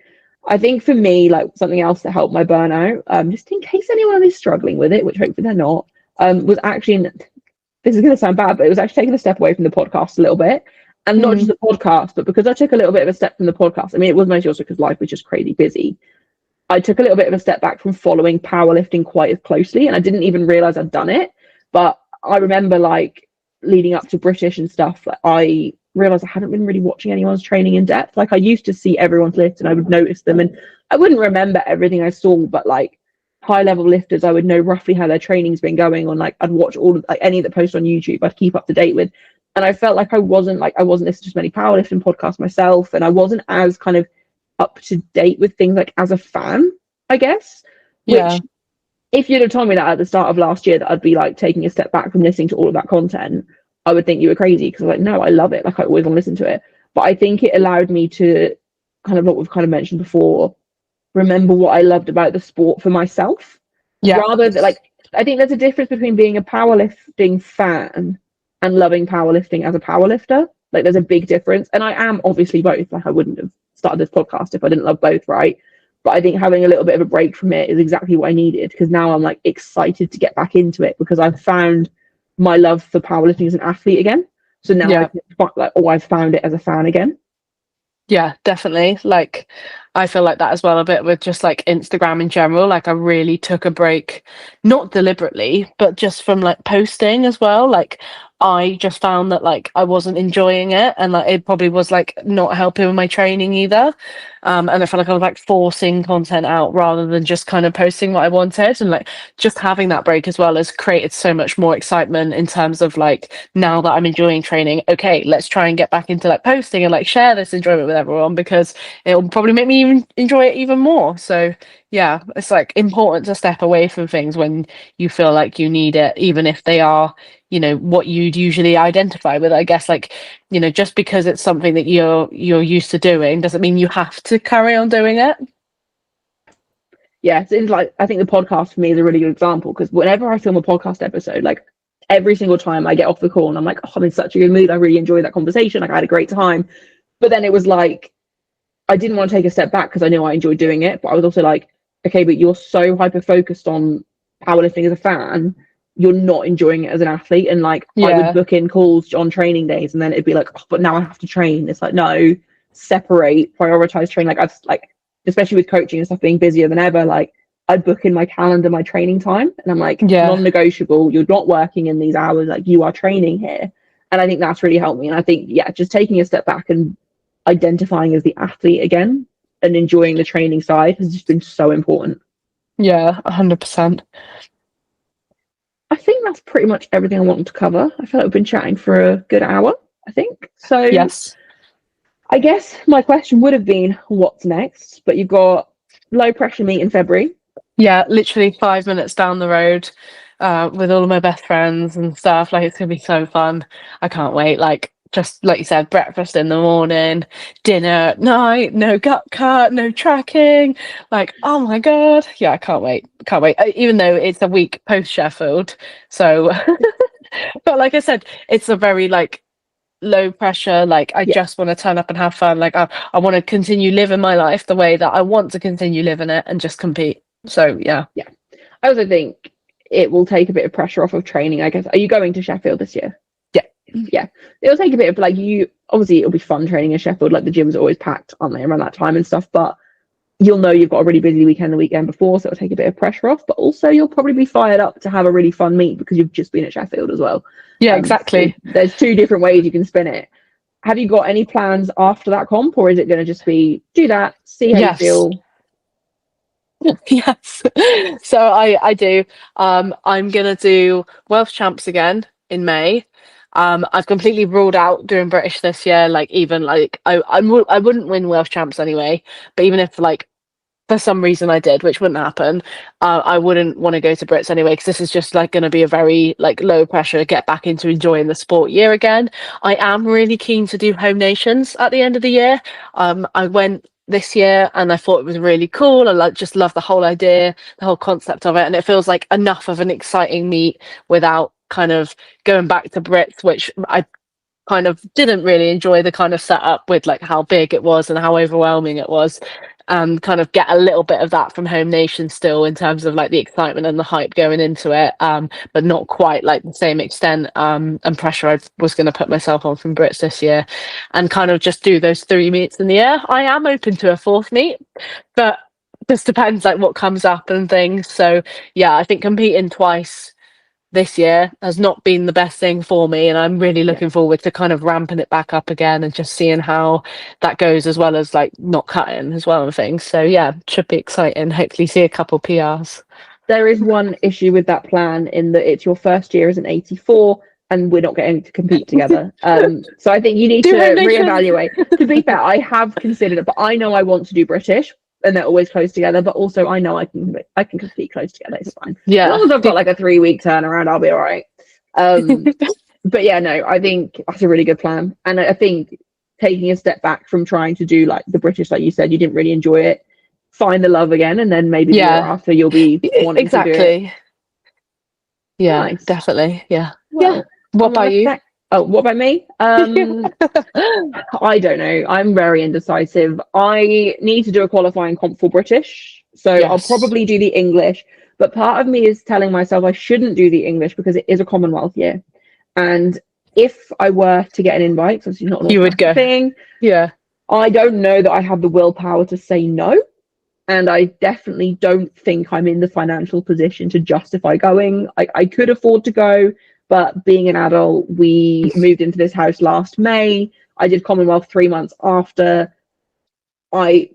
I think for me, like something else that helped my burnout, just in case anyone is struggling with it, which hopefully they're not, was actually, this is going to sound bad, but it was actually taking a step away from the podcast a little bit And not just the podcast, but because I took a little bit of a step from the podcast. I mean, it was mostly also because life was just crazy busy. I took a little bit of a step back from following powerlifting quite as closely, and I didn't even realize I'd done it. But I remember, like, leading up to British and stuff, like, I realized I hadn't been really watching anyone's training in depth. Like, I used to see everyone's lift and I would notice them, and I wouldn't remember everything I saw, but like high level lifters, I would know roughly how their training's been going on. Like, I'd watch all of, like, any that post on YouTube, I'd keep up to date with. And I felt like I wasn't listening to as many powerlifting podcasts myself, and I wasn't as kind of up to date with things, like, as a fan, I guess. Which, if you'd have told me that at the start of last year, that I'd be like taking a step back from listening to all of that content, I would think you were crazy, because I was like, no, I love it. Like, I always want to listen to it. But I think it allowed me to, kind of what we've kind of mentioned before, remember what I loved about the sport for myself. Rather than, like, I think there's a difference between being a powerlifting fan and loving powerlifting as a powerlifter. Like, there's a big difference. And I am obviously both. Like, I wouldn't have started this podcast if I didn't love both, right? But I think having a little bit of a break from it is exactly what I needed, because now I'm, like, excited to get back into it, because I've found my love for powerlifting as an athlete again. So now I've found it as a fan again. Yeah, definitely. Like, I feel like that as well a bit with just like Instagram in general. Like, I really took a break, not deliberately, but just from like posting as well. Like, I just found that like I wasn't enjoying it, and like it probably was like not helping with my training either. And I felt like I was like forcing content out rather than just kind of posting what I wanted. And like, just having that break as well has created so much more excitement in terms of like, now that I'm enjoying training, okay, let's try and get back into like posting and like share this enjoyment with everyone, because it'll probably make me even enjoy it even more. So yeah, it's like important to step away from things when you feel like you need it, even if they are, you know, what you'd usually identify with. I guess, like, you know, just because it's something that you're used to doing doesn't mean you have to carry on doing it. Yeah, it's like, I think the podcast for me is a really good example, because whenever I film a podcast episode, like, every single time I get off the call and I'm like, oh, I'm in such a good mood, I really enjoyed that conversation, like, I had a great time. But then it was like, I didn't want to take a step back because I knew I enjoyed doing it, but I was also like, okay, but you're so hyper focused on powerlifting as a fan, you're not enjoying it as an athlete. And like, I would book in calls on training days, and then it'd be like, oh, but now I have to train. It's like, no, separate, prioritize training. Like, I've like, especially with coaching and stuff being busier than ever, like, I book in my calendar my training time, and I'm like, non-negotiable, you're not working in these hours, like, you are training here. And I think that's really helped me. And I think, just taking a step back and identifying as the athlete again and enjoying the training side has just been so important. 100%. I think that's pretty much everything I wanted to cover. I feel like we've been chatting for a good hour, I think. So yes, I guess my question would have been, what's next? But you've got low pressure meet in February. Yeah, literally 5 minutes down the road, with all of my best friends and stuff. Like, it's gonna be so fun. I can't wait. Like, just like you said, breakfast in the morning, dinner at night, no gut cut, no tracking. Like, oh my god, yeah, I can't wait. Can't wait. Even though it's a week post Sheffield, so. But like I said, it's a very like low pressure. Like, I just want to turn up and have fun. Like, I want to continue living my life the way that I want to continue living it, and just compete. So yeah. I also think it will take a bit of pressure off of training, I guess. Are you going to Sheffield this year? Yeah, it'll take a bit of, like, you obviously, it'll be fun training in Sheffield, like, the gyms are always packed, aren't they, around that time and stuff, but you'll know you've got a really busy weekend the weekend before, so it'll take a bit of pressure off, but also you'll probably be fired up to have a really fun meet because you've just been at Sheffield as well. Exactly. So there's two different ways you can spin it. Have you got any plans after that comp, or is it going to just be do that, see how you feel? Yes. So I do. I'm gonna do Welsh Champs again in May. I've completely ruled out doing British this year. Like, even like I wouldn't win Welsh Champs anyway. But even if like for some reason I did, which wouldn't happen, I wouldn't want to go to Brits anyway, because this is just like going to be a very like low pressure get back into enjoying the sport year again. I am really keen to do home nations at the end of the year. I went this year and I thought it was really cool. I just love the whole idea, the whole concept of it, and it feels like enough of an exciting meet without kind of going back to Brits, which I kind of didn't really enjoy the kind of setup with like how big it was and how overwhelming it was. and kind of get a little bit of that from Home Nation still, in terms of like the excitement and the hype going into it, but not quite like the same extent and pressure I was going to put myself on from Brits this year, and kind of just do those 3 meets in the year. I am open to a fourth meet, but just depends like what comes up and things. So yeah, I think competing twice this year has not been the best thing for me, and I'm really looking forward to kind of ramping it back up again and just seeing how that goes, as well as like not cutting as well and things. So yeah, should be exciting. Hopefully see a couple PRs. There is one issue with that plan in that it's your first year as an 84 and we're not getting to compete together. So I think you need to reevaluate. To be fair, I have considered it, but I know I want to do British, and they're always close together. But also, I know I can compete close together. It's fine. Yeah, as long as I've got like a 3-week turnaround, I'll be all right. But yeah, no, I think that's a really good plan, and I think taking a step back from trying to do like the British, like you said, you didn't really enjoy it. Find the love again, and then maybe the year after you'll be wanting to do it. Yeah, nice. Definitely. Yeah. Well, yeah. What about you? What about me? I don't know. I'm very indecisive. I need to do a qualifying comp for British, so I'll probably do the English. But part of me is telling myself I shouldn't do the English because it is a Commonwealth year, and if I were to get an invite, because it's not an automatic thing. Yeah. I don't know that I have the willpower to say no. And I definitely don't think I'm in the financial position to justify going. I could afford to go, but being an adult, we moved into this house last May. I did Commonwealth 3 months after. I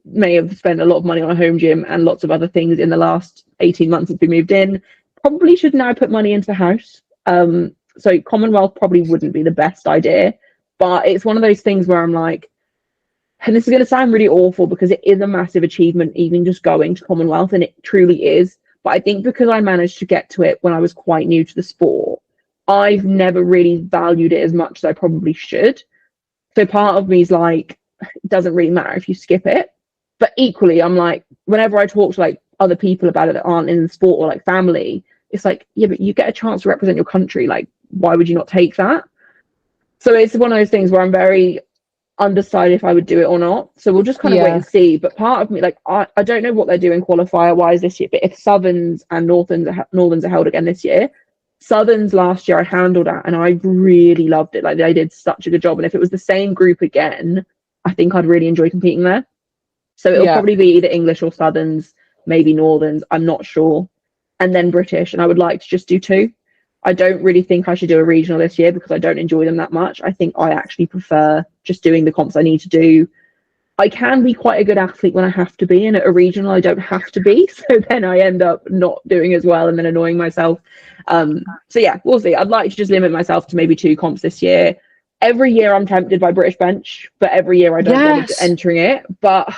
may have spent a lot of money on a home gym and lots of other things in the last 18 months since we moved in. Probably should now put money into the house. So Commonwealth probably wouldn't be the best idea. But it's one of those things where I'm like, and this is going to sound really awful because it is a massive achievement, even just going to Commonwealth, and it truly is. But I think because I managed to get to it when I was quite new to the sport, I've never really valued it as much as I probably should. So part of me is like, it doesn't really matter if you skip it. But equally, I'm like, whenever I talk to like other people about it that aren't in the sport or like family, it's like, yeah, but you get a chance to represent your country. Like, why would you not take that? So it's one of those things where I'm very undecided if I would do it or not. So we'll just kind of wait and see. But part of me, like, I don't know what they're doing qualifier wise this year, but if Southerns and Northerns are held again this year, Southerns last year I handled that and I really loved it. Like, they did such a good job. And if it was the same group again, I think I'd really enjoy competing there. So it'll probably be either English or Southerns, maybe Northerns, I'm not sure. And then British. And I would like to just do 2. I don't really think I should do a regional this year because I don't enjoy them that much. I think I actually prefer just doing the comps I need to do. I can be quite a good athlete when I have to be, and at a regional I don't have to be. So then I end up not doing as well and then annoying myself. So yeah, we'll see. I'd like to just limit myself to maybe 2 comps this year. Every year I'm tempted by British bench, but every year I don't bother entering it. But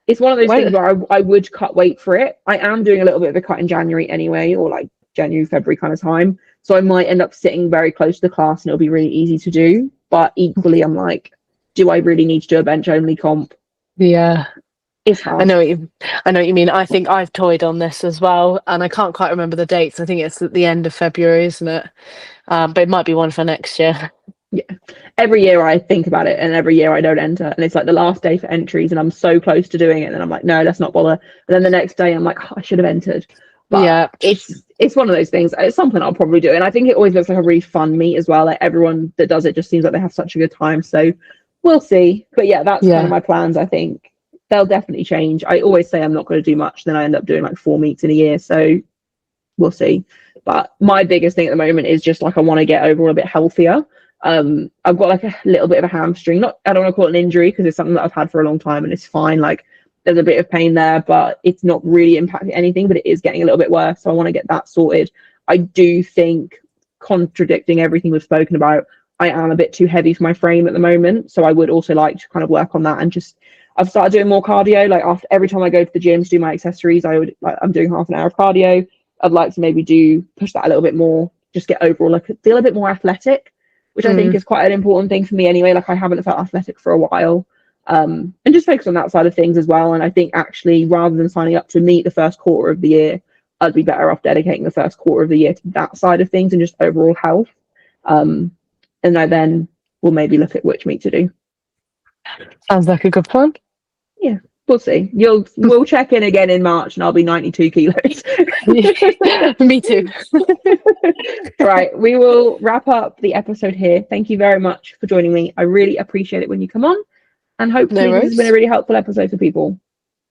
it's one of those things where I would cut weight for it. I am doing a little bit of a cut in January anyway, or like January, February kind of time. So I might end up sitting very close to the class and it'll be really easy to do. But equally, I'm like, do I really need to do a bench only comp? Yeah. It's hard. I know what you mean. I think I've toyed on this as well, and I can't quite remember the dates. I think it's at the end of February, isn't it? But it might be one for next year. Yeah. Every year I think about it, and every year I don't enter. And it's like the last day for entries, and I'm so close to doing it. And then I'm like, no, let's not bother. And then the next day, I'm like, oh, I should have entered. But it's one of those things. It's something I'll probably do. And I think it always looks like a really fun meet as well. Like, everyone that does it just seems like they have such a good time. So we'll see. But yeah, that's kind of my plans, I think. They'll definitely change. I always say I'm not going to do much, then I end up doing like 4 meets in a year. So we'll see. But my biggest thing at the moment is just like I want to get overall a bit healthier. I've got like a little bit of a hamstring. I don't want to call it an injury because it's something that I've had for a long time and it's fine. Like, there's a bit of pain there, but it's not really impacting anything, but it is getting a little bit worse. So I want to get that sorted. I do think, contradicting everything we've spoken about, I am a bit too heavy for my frame at the moment. So I would also like to kind of work on that and just, I've started doing more cardio. Like, after every time I go to the gym to do my accessories, I'm doing half an hour of cardio. I'd like to maybe push that a little bit more, just get overall, like, feel a bit more athletic, which I think is quite an important thing for me anyway. Like, I haven't felt athletic for a while. And just focus on that side of things as well. And I think actually, rather than signing up to meet the first quarter of the year, I'd be better off dedicating the first quarter of the year to that side of things and just overall health. And then we'll maybe look at which meet to do. Sounds like a good plan. Yeah. We'll see. We'll check in again in March and I'll be 92 kilos. Me too. Right, we will wrap up the episode here. Thank you very much for joining me. I really appreciate it when you come on, and hopefully this has been a really helpful episode for people.